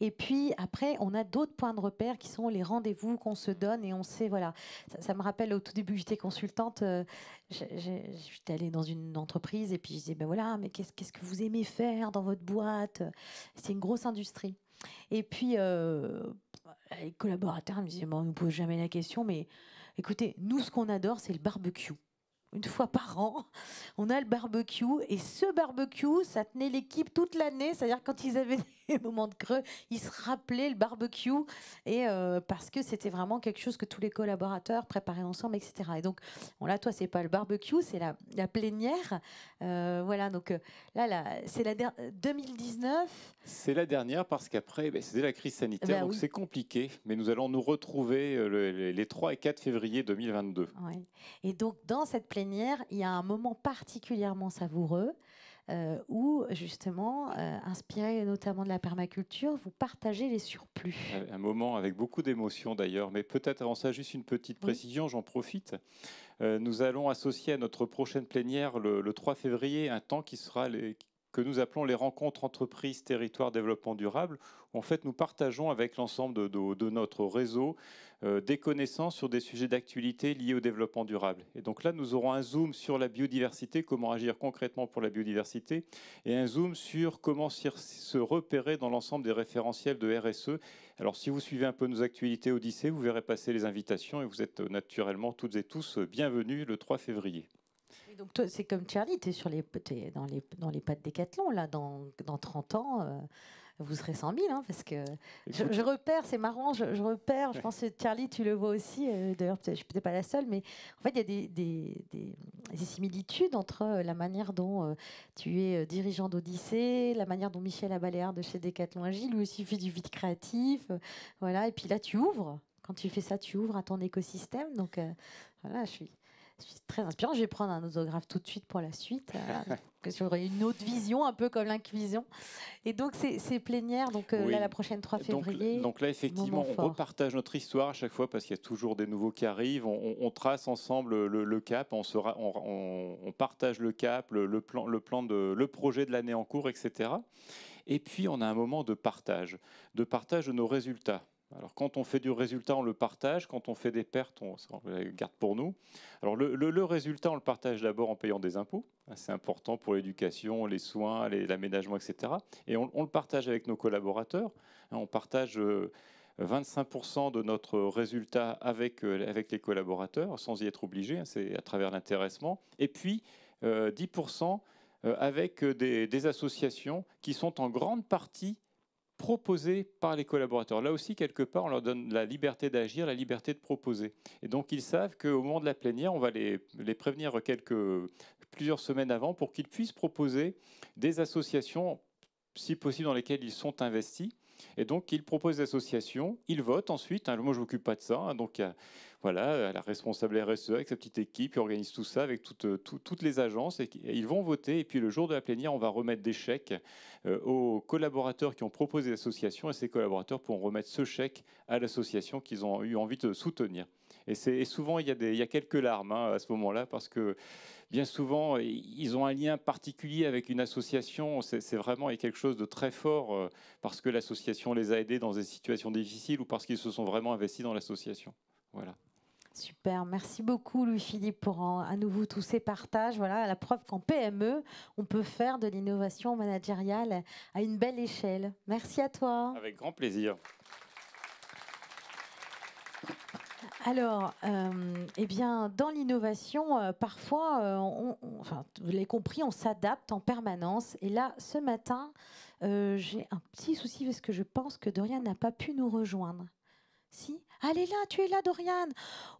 Speaker 1: Et puis, après, on a d'autres points de repère qui sont les rendez-vous qu'on se donne et on sait, voilà. Ça me rappelle, au tout début, j'étais consultante. J'étais allée dans une entreprise et puis je disais, ben voilà, mais qu'est-ce que vous aimez faire dans votre boîte? C'est une grosse industrie. Et puis, les collaborateurs me disaient, bon, on ne nous pose jamais la question, mais écoutez, nous, ce qu'on adore, c'est le barbecue. Une fois par an, on a le barbecue. Et ce barbecue, ça tenait l'équipe toute l'année. C'est-à-dire quand ils avaient des moments de creux, ils se rappelaient le barbecue. Et parce que c'était vraiment quelque chose que tous les collaborateurs préparaient ensemble, etc. Et donc, là, toi, c'est pas le barbecue, c'est la plénière. Voilà, donc là c'est la 2019.
Speaker 4: C'est la dernière parce qu'après, c'était la crise sanitaire, donc oui, c'est compliqué. Mais nous allons nous retrouver les 3 et 4 février 2022.
Speaker 1: Ouais. Et donc, dans cette plénière, il y a un moment particulièrement savoureux où, justement, inspiré notamment de la permaculture, vous partagez les surplus.
Speaker 4: Un moment avec beaucoup d'émotions d'ailleurs, mais peut-être avant ça, juste une petite précision, j'en profite. Nous allons associer à notre prochaine plénière le 3 février un temps qui sera que nous appelons les rencontres entreprises territoire développement durable. En fait, nous partageons avec l'ensemble de notre réseau des connaissances sur des sujets d'actualité liés au développement durable. Et donc là, nous aurons un zoom sur la biodiversité, comment agir concrètement pour la biodiversité, et un zoom sur comment se repérer dans l'ensemble des référentiels de RSE. Alors, si vous suivez un peu nos actualités Odyssée, vous verrez passer les invitations et vous êtes naturellement toutes et tous bienvenus le 3 février.
Speaker 1: Et donc, toi, c'est comme Charlie, tu es dans les pattes Décathlon, là, dans 30 ans. Vous serez 100 000, hein, parce que je repère, c'est marrant, je repère, je pense que Charlie, tu le vois aussi, d'ailleurs, je ne suis peut-être pas la seule, mais en fait, il y a des similitudes entre la manière dont tu es dirigeant d'Odyssée, la manière dont Michel Abaléard de chez Décathlon agit, lui aussi fait du vide créatif, voilà, et puis là, tu ouvres, quand tu fais ça, tu ouvres à ton écosystème, donc voilà, je suis très inspirant. Je vais prendre un autographe tout de suite pour la suite. Que j'aurai une autre vision, un peu comme l'Inquisition. Et donc, c'est plénière. Donc,
Speaker 4: oui.
Speaker 1: Là, la prochaine 3 février.
Speaker 4: Donc là, effectivement, on repartage notre histoire à chaque fois parce qu'il y a toujours des nouveaux qui arrivent. On trace ensemble le cap. On partage le cap, le projet de l'année en cours, etc. Et puis, on a un moment de partage de nos résultats. Alors, quand on fait du résultat, on le partage. Quand on fait des pertes, on le garde pour nous. Alors, le résultat, on le partage d'abord en payant des impôts. C'est important pour l'éducation, les soins, l'aménagement, etc. Et on le partage avec nos collaborateurs. On partage 25% de notre résultat avec les collaborateurs, sans y être obligé. C'est à travers l'intéressement. Et puis, 10% avec des associations qui sont en grande partie proposés par les collaborateurs. Là aussi, quelque part, on leur donne la liberté d'agir, la liberté de proposer. Et donc, ils savent qu'au moment de la plénière, on va les prévenir plusieurs semaines avant pour qu'ils puissent proposer des associations, si possible, dans lesquelles ils sont investis. Et donc, ils proposent des associations, ils votent ensuite. Moi, je ne m'occupe pas de ça. Donc, voilà, la responsable RSE avec sa petite équipe, qui organise tout ça avec toutes les agences. Et ils vont voter. Et puis, le jour de la plénière, on va remettre des chèques aux collaborateurs qui ont proposé l'association. Et ces collaborateurs pourront remettre ce chèque à l'association qu'ils ont eu envie de soutenir. Et souvent, il y a quelques larmes à ce moment-là, parce que bien souvent, ils ont un lien particulier avec une association. C'est vraiment quelque chose de très fort, parce que l'association les a aidés dans des situations difficiles ou parce qu'ils se sont vraiment investis dans l'association. Voilà.
Speaker 1: Super, merci beaucoup Louis-Philippe pour à nouveau tous ces partages. Voilà, la preuve qu'en PME, on peut faire de l'innovation managériale à une belle échelle. Merci à toi.
Speaker 4: Avec grand plaisir.
Speaker 1: Alors, eh bien, dans l'innovation, parfois, enfin, vous l'avez compris, on s'adapte en permanence. Et là, ce matin, j'ai un petit souci parce que je pense que Dorian n'a pas pu nous rejoindre. Si? Allez là, tu es là, Dorian.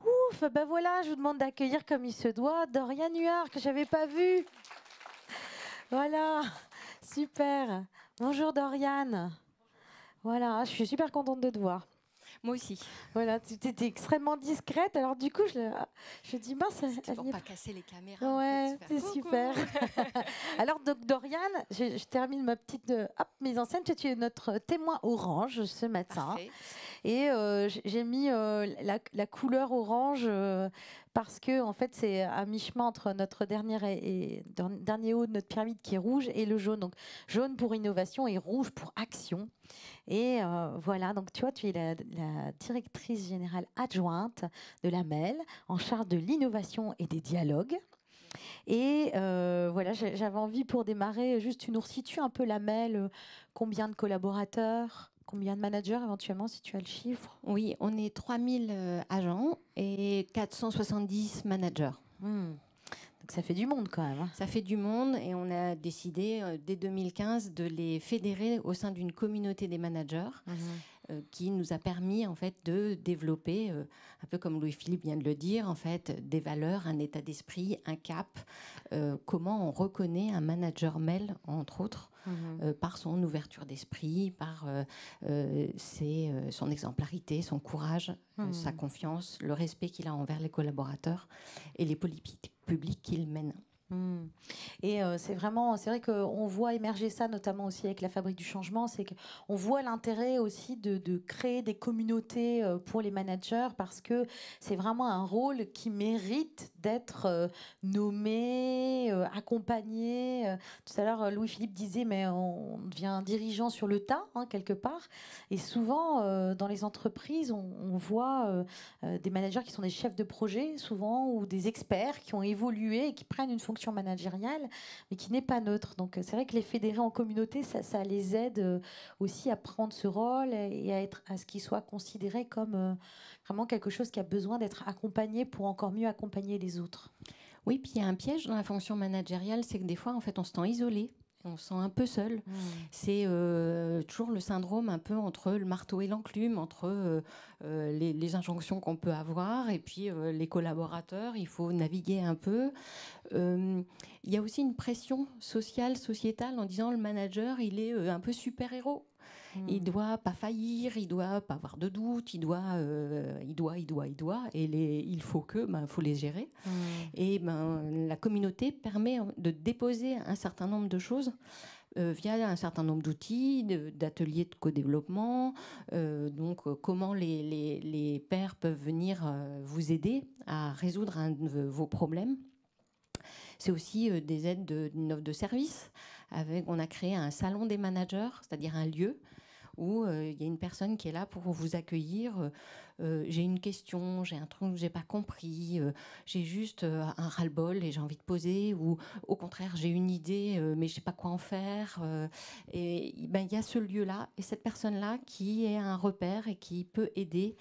Speaker 1: Ouf, ben voilà, je vous demande d'accueillir comme il se doit Dorian Huard, que je n'avais pas vu. Voilà, super. Bonjour, Dorian. Voilà, je suis super contente de te voir.
Speaker 5: Moi aussi.
Speaker 1: Voilà, tu étais extrêmement discrète. Alors du coup, je dis mince,
Speaker 5: c'est pour pas casser les caméras.
Speaker 1: Ouais, c'est super. Alors donc Dorian, je termine ma petite mise en scène. Tu es notre témoin orange ce matin.
Speaker 5: Parfait.
Speaker 1: Et j'ai mis la couleur orange parce que en fait c'est à mi-chemin entre notre dernier haut de notre pyramide qui est rouge et le jaune. Donc jaune pour innovation et rouge pour action. Et voilà, donc tu vois, tu es la directrice générale adjointe de la MEL, en charge de l'innovation et des dialogues. Et voilà, j'avais envie pour démarrer, juste tu nous resitues un peu la MEL, combien de collaborateurs, combien de managers éventuellement, si tu as le chiffre?
Speaker 5: Oui, on est 3000 agents et 470 managers.
Speaker 1: Donc ça fait du monde quand même. Hein.
Speaker 5: Ça fait du monde et on a décidé dès 2015 de les fédérer au sein d'une communauté des managers qui nous a permis en fait de développer, un peu comme Louis-Philippe vient de le dire, en fait, des valeurs, un état d'esprit, un cap. Comment on reconnaît un manager MEL, entre autres, par son ouverture d'esprit, par son exemplarité, son courage, sa confiance, le respect qu'il a envers les collaborateurs et les politiques publiques qu'il mène.
Speaker 1: Et c'est vrai qu'on voit émerger ça, notamment aussi avec la Fabrique du Changement, c'est qu'on voit l'intérêt aussi de créer des communautés pour les managers, parce que c'est vraiment un rôle qui mérite d'être nommé, accompagné. Tout à l'heure, Louis-Philippe disait, mais on devient dirigeant sur le tas, quelque part. Et souvent, dans les entreprises, on voit des managers qui sont des chefs de projet, souvent, ou des experts qui ont évolué et qui prennent une fonction managériale, mais qui n'est pas neutre. Donc c'est vrai que les fédérés en communauté, ça les aide aussi à prendre ce rôle et à ce qu'il soit considéré comme vraiment quelque chose qui a besoin d'être accompagné pour encore mieux accompagner les autres.
Speaker 5: Oui, puis il y a un piège dans la fonction managériale, c'est que des fois, en fait, on se sent isolé. On se sent un peu seul. C'est toujours le syndrome un peu entre le marteau et l'enclume, entre les injonctions qu'on peut avoir et puis les collaborateurs. Il faut naviguer un peu. Il y a aussi une pression sociale, sociétale, en disant le manager, il est un peu super-héros. Il doit pas faillir, il doit pas avoir de doute, il doit, et il faut faut les gérer. Et la communauté permet de déposer un certain nombre de choses via un certain nombre d'outils, d'ateliers de co-développement. Comment les pairs peuvent venir vous aider à résoudre un de vos problèmes. C'est aussi des aides d'une offre de service. On a créé un salon des managers, c'est-à-dire un lieu où il y a une personne qui est là pour vous accueillir. J'ai une question, j'ai un truc que j'ai pas compris, j'ai juste un ras-le-bol et j'ai envie de poser, ou au contraire j'ai une idée mais je sais pas quoi en faire. Et il y a ce lieu-là et cette personne-là qui est un repère et qui peut aider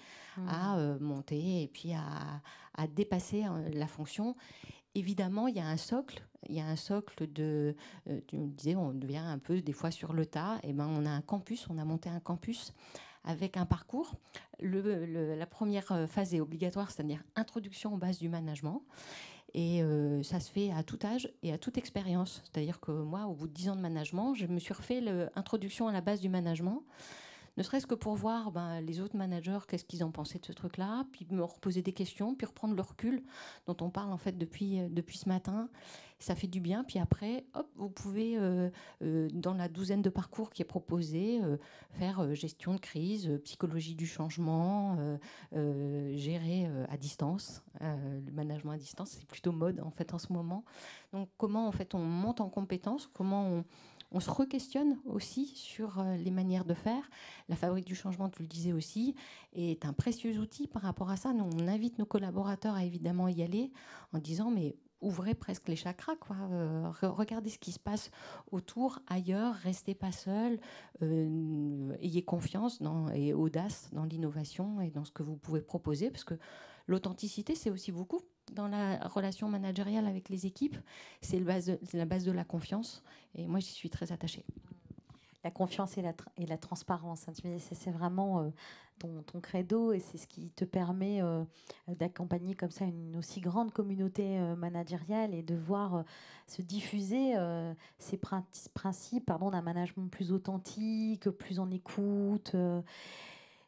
Speaker 5: à monter et puis à dépasser la fonction. Évidemment, il y a un socle. Il y a un socle tu me disais, on devient un peu des fois sur le tas. Et on a un campus, on a monté un campus avec un parcours. La première phase est obligatoire, c'est-à-dire introduction aux bases du management. Et ça se fait à tout âge et à toute expérience. C'est-à-dire que moi, au bout de 10 ans de management, je me suis refait l'introduction à la base du management. Ne serait-ce que pour voir les autres managers, qu'est-ce qu'ils en pensaient de ce truc-là, puis me reposer des questions, puis reprendre le recul dont on parle en fait depuis ce matin. Ça fait du bien. Puis après, hop, vous pouvez, dans la douzaine de parcours qui est proposé, faire gestion de crise, psychologie du changement, gérer à distance. Le management à distance, c'est plutôt mode en fait en ce moment. Donc comment en fait on monte en compétences, comment on se re-questionne aussi sur les manières de faire. La Fabrique du Changement, tu le disais aussi, est un précieux outil par rapport à ça. Nous, on invite nos collaborateurs à évidemment y aller en disant mais ouvrez presque les chakras, quoi. Regardez ce qui se passe autour, ailleurs, restez pas seul, ayez confiance et audace dans l'innovation et dans ce que vous pouvez proposer, parce que l'authenticité, c'est aussi beaucoup dans la relation managériale avec les équipes. C'est la base de la confiance. Et moi, j'y suis très attachée.
Speaker 1: La confiance et la transparence. C'est vraiment ton credo et c'est ce qui te permet d'accompagner comme ça une aussi grande communauté managériale et de voir se diffuser ces principes d'un management plus authentique, plus en écoute.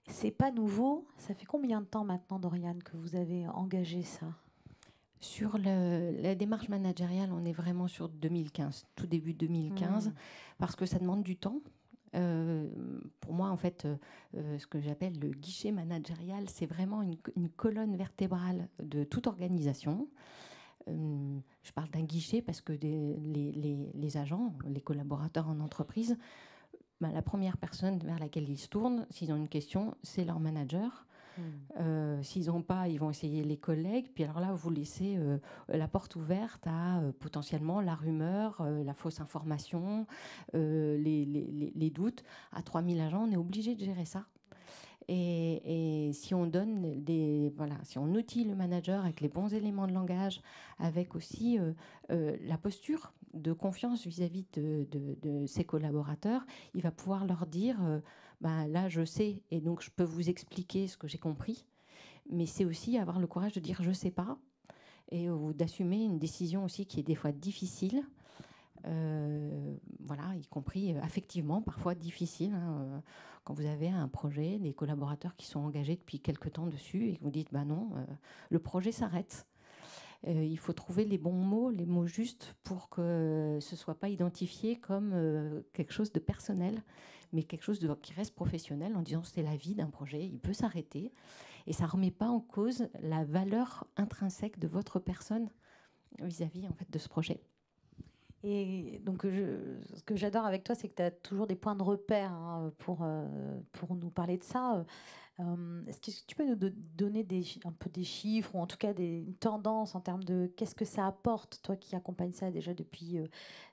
Speaker 1: C'est pas nouveau. Ça fait combien de temps maintenant, Doriane, que vous avez engagé ça ?
Speaker 5: Sur la démarche managériale, on est vraiment sur 2015, tout début 2015, parce que ça demande du temps. Pour moi, en fait, ce que j'appelle le guichet managérial, c'est vraiment une colonne vertébrale de toute organisation. Je parle d'un guichet parce que les agents, les collaborateurs en entreprise, la première personne vers laquelle ils se tournent, s'ils ont une question, c'est leur manager. S'ils n'ont pas, ils vont essayer les collègues. Puis alors là, vous laissez la porte ouverte à potentiellement la rumeur, la fausse information, les doutes. À 3000 agents, on est obligé de gérer ça. Et si on donne si on outille le manager avec les bons éléments de langage, avec aussi la posture de confiance vis-à-vis de ses collaborateurs, il va pouvoir leur dire là je sais et donc je peux vous expliquer ce que j'ai compris, mais c'est aussi avoir le courage de dire je sais pas et d'assumer une décision aussi qui est des fois difficile, y compris affectivement parfois difficile, quand vous avez un projet, des collaborateurs qui sont engagés depuis quelque temps dessus et que vous dites non, le projet s'arrête. Il faut trouver les bons mots, les mots justes pour que ce ne soit pas identifié comme quelque chose de personnel, mais quelque chose qui reste professionnel en disant c'est la vie d'un projet, il peut s'arrêter. Et ça ne remet pas en cause la valeur intrinsèque de votre personne vis-à-vis en fait, de ce projet.
Speaker 1: Et donc, ce que j'adore avec toi, c'est que tu as toujours des points de repère pour nous parler de ça. Est-ce que tu peux nous donner un peu des chiffres ou en tout cas une tendance en termes de qu'est-ce que ça apporte, toi qui accompagnes ça déjà depuis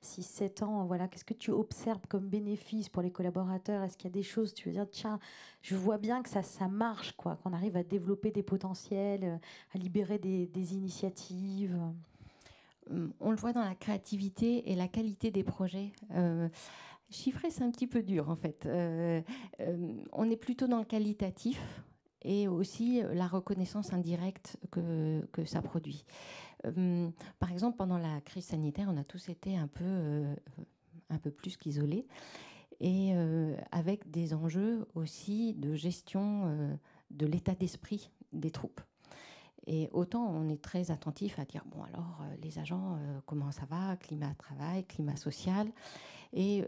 Speaker 1: 6-7 ans, voilà, qu'est-ce que tu observes comme bénéfice pour les collaborateurs? Est-ce qu'il y a des choses, tu veux dire, tiens, je vois bien que ça marche, quoi, qu'on arrive à développer des potentiels, à libérer des initiatives?
Speaker 5: On le voit dans la créativité et la qualité des projets. Chiffrer, c'est un petit peu dur, en fait. On est plutôt dans le qualitatif et aussi la reconnaissance indirecte que ça produit. Par exemple, pendant la crise sanitaire, on a tous été un peu plus qu'isolés et avec des enjeux aussi de gestion de l'état d'esprit des troupes. Et autant on est très attentif à dire, bon alors les agents, comment ça va, climat travail, climat social. Et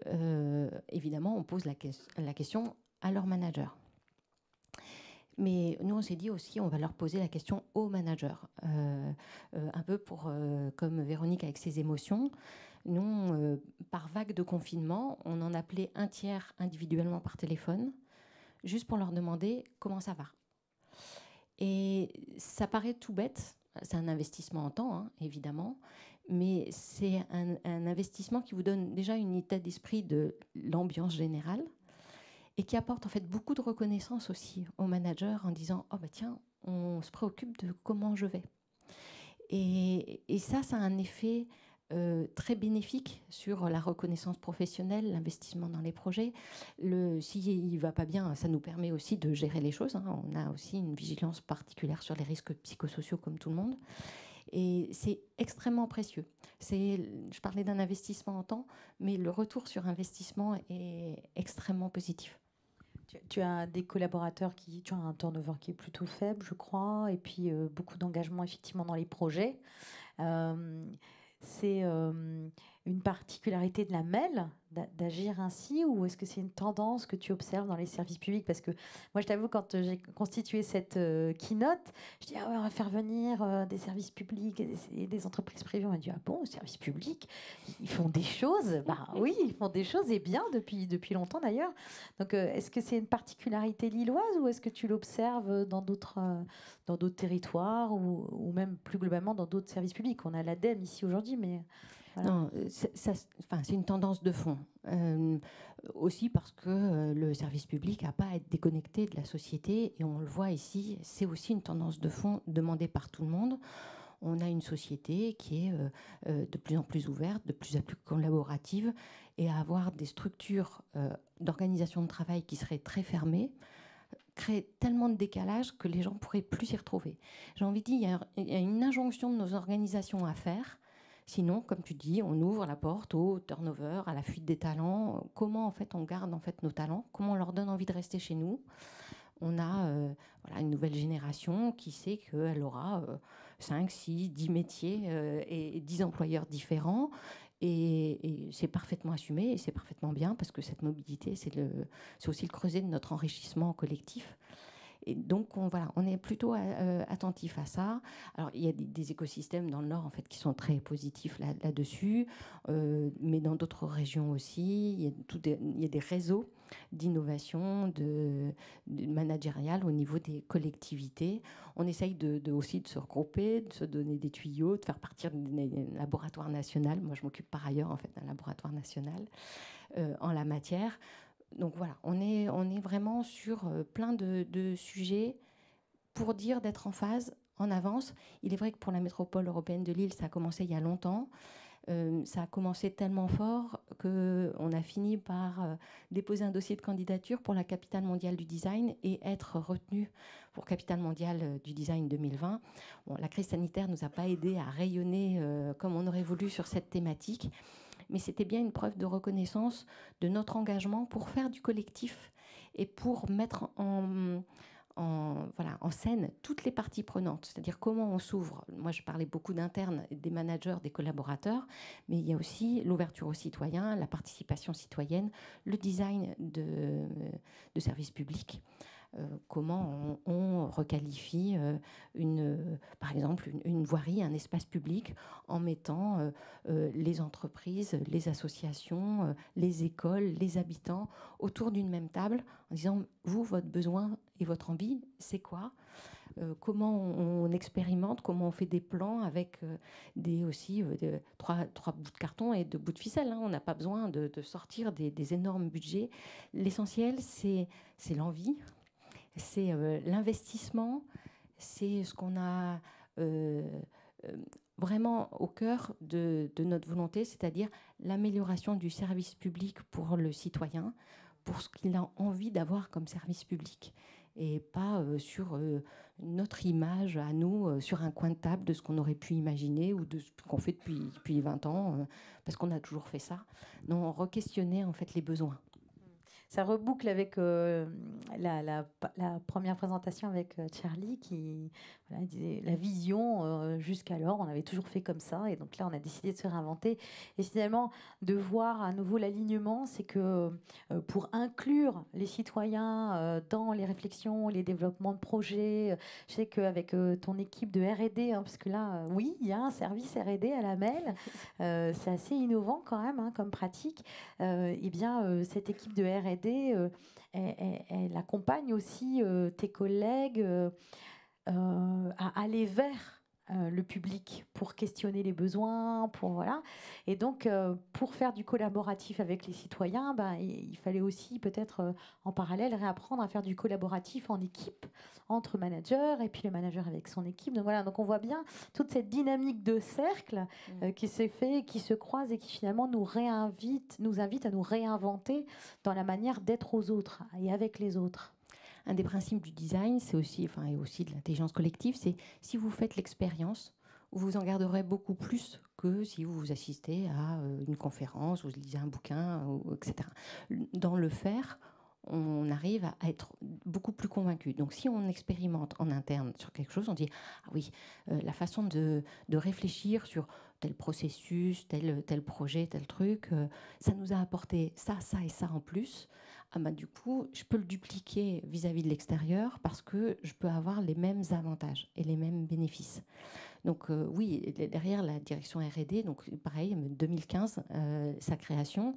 Speaker 5: évidemment, on pose la question à leur manager. Mais nous, on s'est dit aussi, on va leur poser la question aux managers. Un peu comme Véronique avec ses émotions. Nous, par vague de confinement, on en appelait un tiers individuellement par téléphone, juste pour leur demander comment ça va. Et ça paraît tout bête, c'est un investissement en temps, hein, évidemment, mais c'est un investissement qui vous donne déjà une état d'esprit de l'ambiance générale et qui apporte en fait beaucoup de reconnaissance aussi aux managers en disant « Oh bah tiens, on se préoccupe de comment je vais ». Et ça a un effet très bénéfique sur la reconnaissance professionnelle, l'investissement dans les projets. S'il ne va pas bien, ça nous permet aussi de gérer les choses. Hein. On a aussi une vigilance particulière sur les risques psychosociaux comme tout le monde. Et c'est extrêmement précieux. Je parlais d'un investissement en temps, mais le retour sur investissement est extrêmement positif.
Speaker 1: Tu as des collaborateurs tu as un turnover qui est plutôt faible, je crois, et puis beaucoup d'engagement effectivement dans les projets. C'est une particularité de la MEL d'agir ainsi, ou est-ce que c'est une tendance que tu observes dans les services publics? Parce que moi, je t'avoue, quand j'ai constitué cette keynote, je dis, ah ouais, on va faire venir des services publics et des entreprises privées. On m'a dit, ah bon, les services publics, ils font des choses? Bah oui, ils font des choses, et bien, depuis longtemps d'ailleurs. Donc, est-ce que c'est une particularité lilloise, ou est-ce que tu l'observes dans d'autres territoires, ou même plus globalement dans d'autres services publics? On a l'ADEME ici aujourd'hui, mais... Voilà.
Speaker 5: Non, c'est une tendance de fond. Aussi parce que le service public n'a pas à être déconnecté de la société. Et on le voit ici, c'est aussi une tendance de fond demandée par tout le monde. On a une société qui est de plus en plus ouverte, de plus en plus collaborative. Et à avoir des structures d'organisation de travail qui seraient très fermées crée tellement de décalage que les gens ne pourraient plus s'y retrouver. J'ai envie de dire, il y a une injonction de nos organisations à faire. Sinon, comme tu dis, on ouvre la porte au turnover, à la fuite des talents. Comment en fait on garde en fait nos talents? Comment on leur donne envie de rester chez nous? On a une nouvelle génération qui sait qu'elle aura 5, 6, 10 métiers et 10 employeurs différents. Et c'est parfaitement assumé et c'est parfaitement bien parce que cette mobilité, c'est aussi le creuset de notre enrichissement collectif. Et donc, on est plutôt attentif à ça. Alors, il y a des écosystèmes dans le Nord, en fait, qui sont très positifs là-dessus, mais dans d'autres régions aussi, il y a des réseaux d'innovation, de managériale au niveau des collectivités. On essaye aussi de se regrouper, de se donner des tuyaux, de faire partir d'un laboratoire national. Moi, je m'occupe par ailleurs, en fait, d'un laboratoire national en la matière. Donc voilà, on est vraiment sur plein de sujets pour dire d'être en phase, en avance. Il est vrai que pour la métropole européenne de Lille, ça a commencé il y a longtemps. Ça a commencé tellement fort qu'on a fini par déposer un dossier de candidature pour la capitale mondiale du design et être retenu pour capitale mondiale du design 2020. Bon, la crise sanitaire ne nous a pas aidé à rayonner comme on aurait voulu sur cette thématique. Mais c'était bien une preuve de reconnaissance de notre engagement pour faire du collectif et pour mettre en en scène toutes les parties prenantes, c'est-à-dire comment on s'ouvre. Moi, je parlais beaucoup d'internes, des managers, des collaborateurs, mais il y a aussi l'ouverture aux citoyens, la participation citoyenne, le design de services publics. Comment on requalifie par exemple une voirie, un espace public, en mettant les entreprises, les associations, les écoles, les habitants autour d'une même table, en disant, vous, votre besoin et votre envie, c'est quoi ? Comment on expérimente, comment on fait des plans avec trois bouts de carton et 2 bouts de ficelle. Hein. On n'a pas besoin de sortir des énormes budgets. L'essentiel, c'est l'envie, c'est l'investissement, c'est ce qu'on a vraiment au cœur de notre volonté, c'est-à-dire l'amélioration du service public pour le citoyen, pour ce qu'il a envie d'avoir comme service public, et pas sur notre image à nous, sur un coin de table de ce qu'on aurait pu imaginer ou de ce qu'on fait depuis 20 ans, parce qu'on a toujours fait ça. Non, re-questionner en fait les besoins.
Speaker 1: Ça reboucle avec la première présentation avec Charlie qui disait la vision, jusqu'alors, on avait toujours fait comme ça. Et donc là, on a décidé de se réinventer. Et finalement, de voir à nouveau l'alignement, c'est que pour inclure les citoyens dans les réflexions, les développements de projets, je sais qu'avec ton équipe de R&D, parce que là, oui, il y a un service R&D à la MEL, c'est assez innovant quand même comme pratique. Eh bien, cette équipe de R&D, elle accompagne aussi tes collègues à aller vers le public pour questionner les besoins, voilà. Et donc, pour faire du collaboratif avec les citoyens, il fallait aussi peut-être en parallèle réapprendre à faire du collaboratif en équipe entre managers et puis le manager avec son équipe. Donc voilà, donc on voit bien toute cette dynamique de cercle qui s'est fait, qui se croise et qui finalement nous invite à nous réinventer dans la manière d'être aux autres et avec les autres.
Speaker 5: Un des principes du design, c'est aussi, et aussi de l'intelligence collective, c'est si vous faites l'expérience, vous en garderez beaucoup plus que si vous assistez à une conférence, vous lisez un bouquin, etc. Dans le faire, on arrive à être beaucoup plus convaincu. Donc si on expérimente en interne sur quelque chose, on dit « Ah oui, la façon de réfléchir sur tel processus, tel projet, tel truc, ça nous a apporté ça, ça et ça en plus. » Du coup, je peux le dupliquer vis-à-vis de l'extérieur parce que je peux avoir les mêmes avantages et les mêmes bénéfices. Donc oui, derrière la direction R&D, donc pareil, 2015, sa création,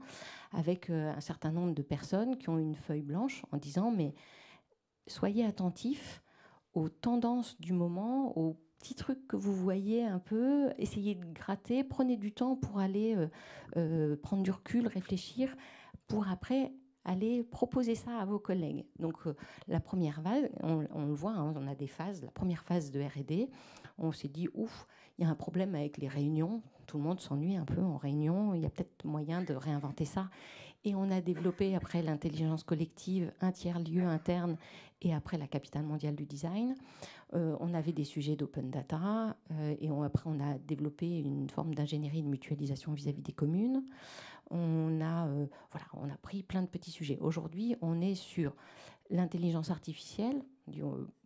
Speaker 5: avec un certain nombre de personnes qui ont une feuille blanche en disant « mais soyez attentifs aux tendances du moment, aux petits trucs que vous voyez un peu, essayez de gratter, prenez du temps pour aller prendre du recul, réfléchir, pour après aller proposer ça à vos collègues. » Donc la première vague, on le voit, on a des phases. La première phase de R&D, on s'est dit, ouf, il y a un problème avec les réunions. Tout le monde s'ennuie un peu en réunion. Il y a peut-être moyen de réinventer ça. Et on a développé, après l'intelligence collective, un tiers-lieu interne et après la capitale mondiale du design. On avait des sujets d'open data et après on a développé une forme d'ingénierie de mutualisation vis-à-vis des communes. On a pris plein de petits sujets. Aujourd'hui, on est sur l'intelligence artificielle.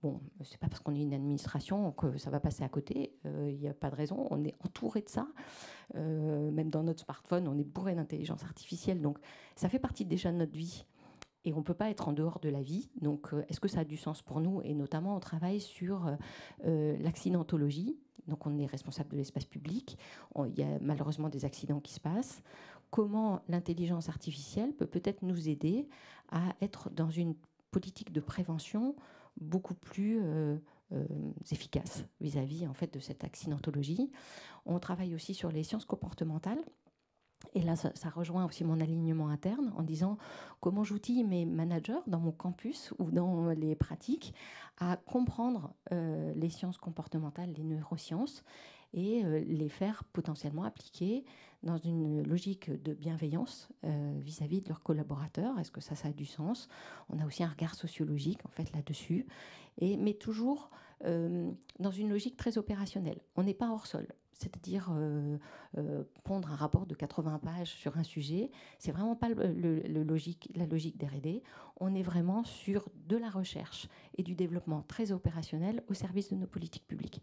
Speaker 5: Bon, c'est pas parce qu'on est une administration que ça va passer à côté. Il n'y a pas de raison. On est entouré de ça. Même dans notre smartphone, on est bourré d'intelligence artificielle. Donc, ça fait partie déjà de notre vie. Et on ne peut pas être en dehors de la vie. Donc, est-ce que ça a du sens pour nous ? Et notamment, on travaille sur l'accidentologie. Donc, on est responsable de l'espace public. Il y a malheureusement des accidents qui se passent. Comment l'intelligence artificielle peut peut-être nous aider à être dans une politique de prévention beaucoup plus efficace vis-à-vis en fait, de cette accidentologie. On travaille aussi sur les sciences comportementales. Et là, ça rejoint aussi mon alignement interne en disant comment j'outille mes managers dans mon campus ou dans les pratiques à comprendre les sciences comportementales, les neurosciences, et les faire potentiellement appliquer dans une logique de bienveillance vis-à-vis de leurs collaborateurs. Est-ce que ça a du sens? On a aussi un regard sociologique en fait là-dessus, mais toujours dans une logique très opérationnelle. On n'est pas hors sol. C'est-à-dire pondre un rapport de 80 pages sur un sujet, c'est vraiment pas la logique d'R&D. On est vraiment sur de la recherche et du développement très opérationnel au service de nos politiques publiques.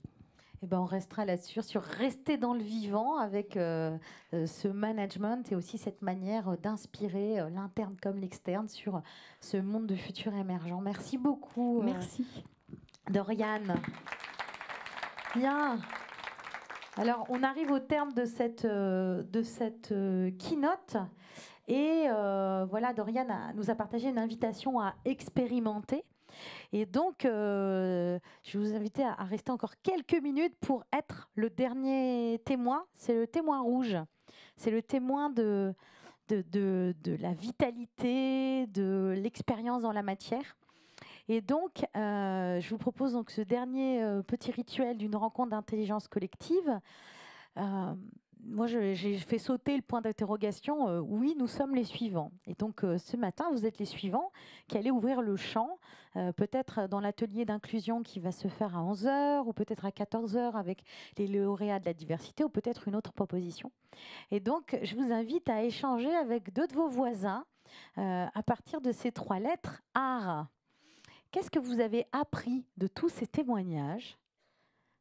Speaker 1: Eh ben, on restera là-dessus, sur rester dans le vivant avec ce management et aussi cette manière d'inspirer l'interne comme l'externe sur ce monde de futurs émergents. Merci beaucoup.
Speaker 5: Merci.
Speaker 1: Doriane. Bien. Alors, on arrive au terme de cette keynote. Et voilà, Doriane nous a partagé une invitation à expérimenter. Et donc, je vais vous inviter à rester encore quelques minutes pour être le dernier témoin. C'est le témoin rouge. C'est le témoin de la vitalité, de l'expérience dans la matière. Et donc, je vous propose donc ce dernier petit rituel d'une rencontre d'intelligence collective. Moi, j'ai fait sauter le point d'interrogation. Oui, nous sommes les suivants. Et donc, ce matin, vous êtes les suivants qui allez ouvrir le champ, peut-être dans l'atelier d'inclusion qui va se faire à 11h ou peut-être à 14h avec les lauréats de la diversité ou peut-être une autre proposition. Et donc, je vous invite à échanger avec deux de vos voisins à partir de ces 3 lettres art. Qu'est-ce que vous avez appris de tous ces témoignages?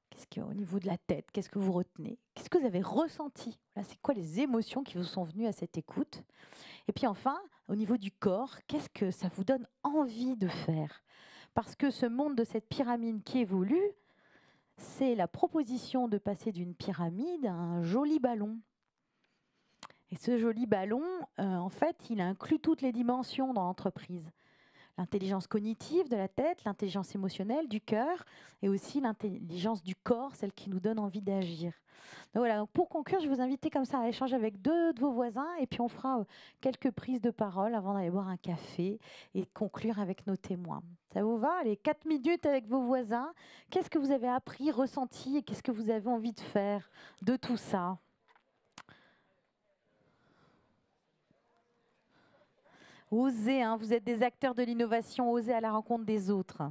Speaker 1: Qu'est-ce qu'au niveau de la tête, qu'est-ce que vous retenez? Qu'est-ce que vous avez ressenti? C'est quoi les émotions qui vous sont venues à cette écoute? Et puis enfin, au niveau du corps, qu'est-ce que ça vous donne envie de faire? Parce que ce monde de cette pyramide qui évolue, c'est la proposition de passer d'une pyramide à un joli ballon. Et ce joli ballon, en fait, il inclut toutes les dimensions dans l'entreprise. L'intelligence cognitive de la tête, l'intelligence émotionnelle du cœur et aussi l'intelligence du corps, celle qui nous donne envie d'agir. Donc voilà, donc pour conclure, je vais vous inviter comme ça à échanger avec deux de vos voisins et puis on fera quelques prises de parole avant d'aller boire un café et conclure avec nos témoins. Ça vous va? Allez, 4 minutes avec vos voisins. Qu'est-ce que vous avez appris, ressenti et qu'est-ce que vous avez envie de faire de tout ça? Osez, hein, vous êtes des acteurs de l'innovation, osez à la rencontre des autres.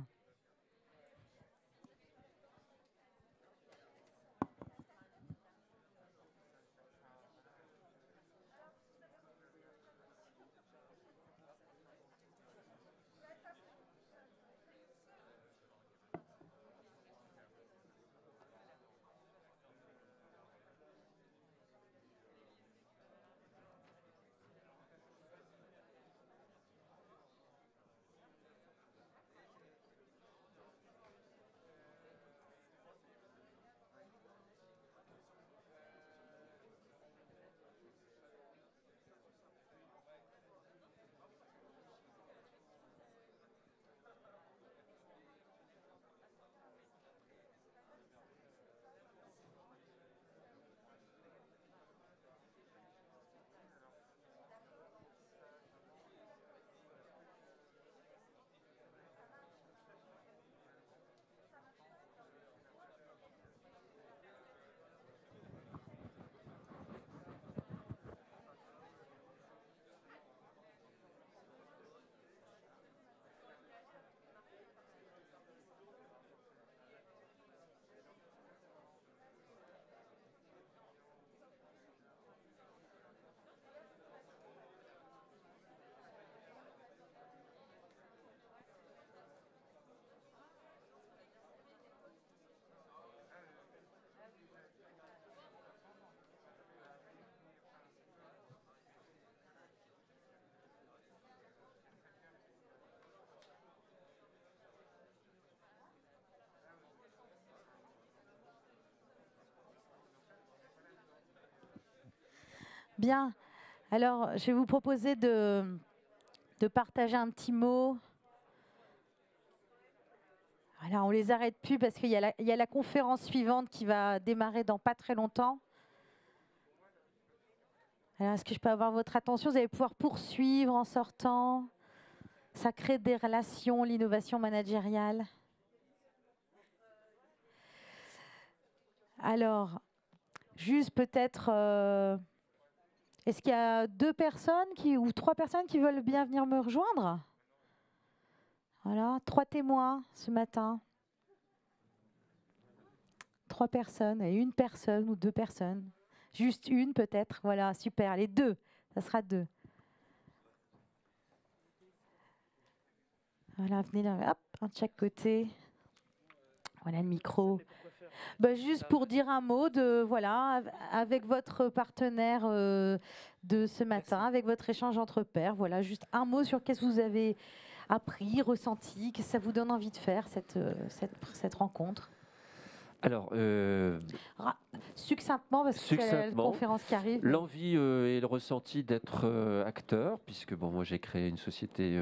Speaker 1: Bien. Alors, je vais vous proposer de partager un petit mot. Alors, on ne les arrête plus parce qu'il y a la conférence suivante qui va démarrer dans pas très longtemps. Alors, est-ce que je peux avoir votre attention? Vous allez pouvoir poursuivre en sortant. Ça crée des relations, l'innovation managériale. Alors, juste peut-être, est-ce qu'il y a 2 personnes ou 3 personnes qui veulent bien venir me rejoindre? Voilà, 3 témoins ce matin. 3 personnes et 1 personne ou 2 personnes. Juste une peut-être. Voilà, super. Les 2, ça sera 2. Voilà, venez là, hop, un de chaque côté. Voilà le micro. Bah, juste pour dire un mot de voilà, avec votre partenaire de ce matin, avec votre échange entre pairs. Voilà, juste un mot sur qu'est-ce que vous avez appris, ressenti, qu'est-ce que ça vous donne envie de faire cette rencontre.
Speaker 6: Alors,
Speaker 1: succinctement, parce qu'il y a la conférence qui arrive.
Speaker 6: L'envie et le ressenti d'être acteur, puisque bon, moi j'ai créé une société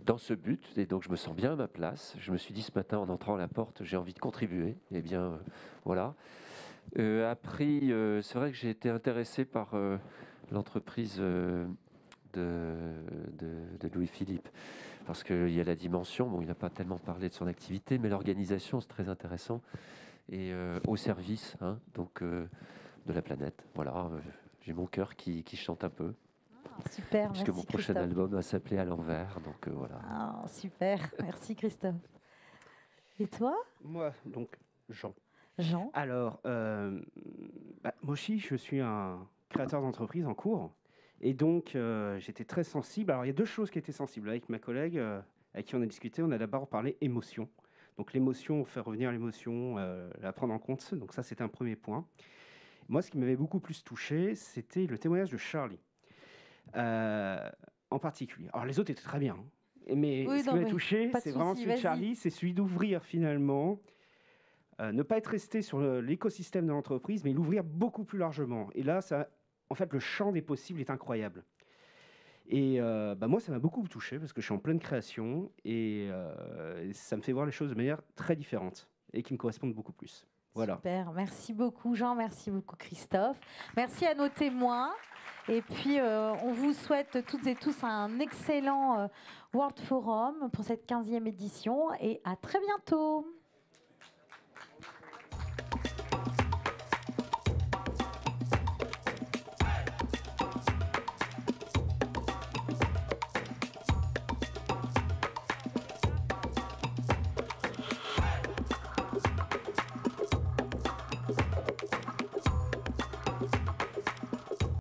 Speaker 6: dans ce but, et donc je me sens bien à ma place. Je me suis dit ce matin en entrant à la porte, j'ai envie de contribuer. Eh bien, voilà. Après, c'est vrai que j'ai été intéressé par l'entreprise de Louis-Philippe, parce qu'il y a la dimension, bon, il n'a pas tellement parlé de son activité, mais l'organisation, c'est très intéressant. Et au service donc, de la planète. Voilà, j'ai mon cœur qui chante un peu.
Speaker 1: Super,
Speaker 6: puisque
Speaker 1: merci
Speaker 6: mon prochain album va s'appeler À l'envers. Donc voilà.
Speaker 1: Super, merci Christophe. Et toi?
Speaker 7: Moi, donc Jean.
Speaker 1: Jean.
Speaker 7: Alors, moi aussi, je suis un créateur d'entreprise en cours. Et donc, j'étais très sensible. Alors, il y a 2 choses qui étaient sensibles. Avec ma collègue, avec qui on a discuté, on a d'abord parlé émotion. Donc l'émotion, faire revenir l'émotion, la prendre en compte. Donc ça, c'était un premier point. Moi, ce qui m'avait beaucoup plus touché, c'était le témoignage de Charlie, en particulier. Alors les autres étaient très bien, mais ce qui m'a touché, c'est vraiment celui de Charlie, c'est celui d'ouvrir finalement, ne pas être resté sur l'écosystème de l'entreprise, mais l'ouvrir beaucoup plus largement. Et là, en fait, le champ des possibles est incroyable. Et moi, ça m'a beaucoup touché parce que je suis en pleine création et ça me fait voir les choses de manière très différente et qui me correspondent beaucoup plus. Voilà.
Speaker 1: Super, merci beaucoup Jean, merci beaucoup Christophe. Merci à nos témoins. Et puis, on vous souhaite toutes et tous un excellent World Forum pour cette 15e édition et à très bientôt.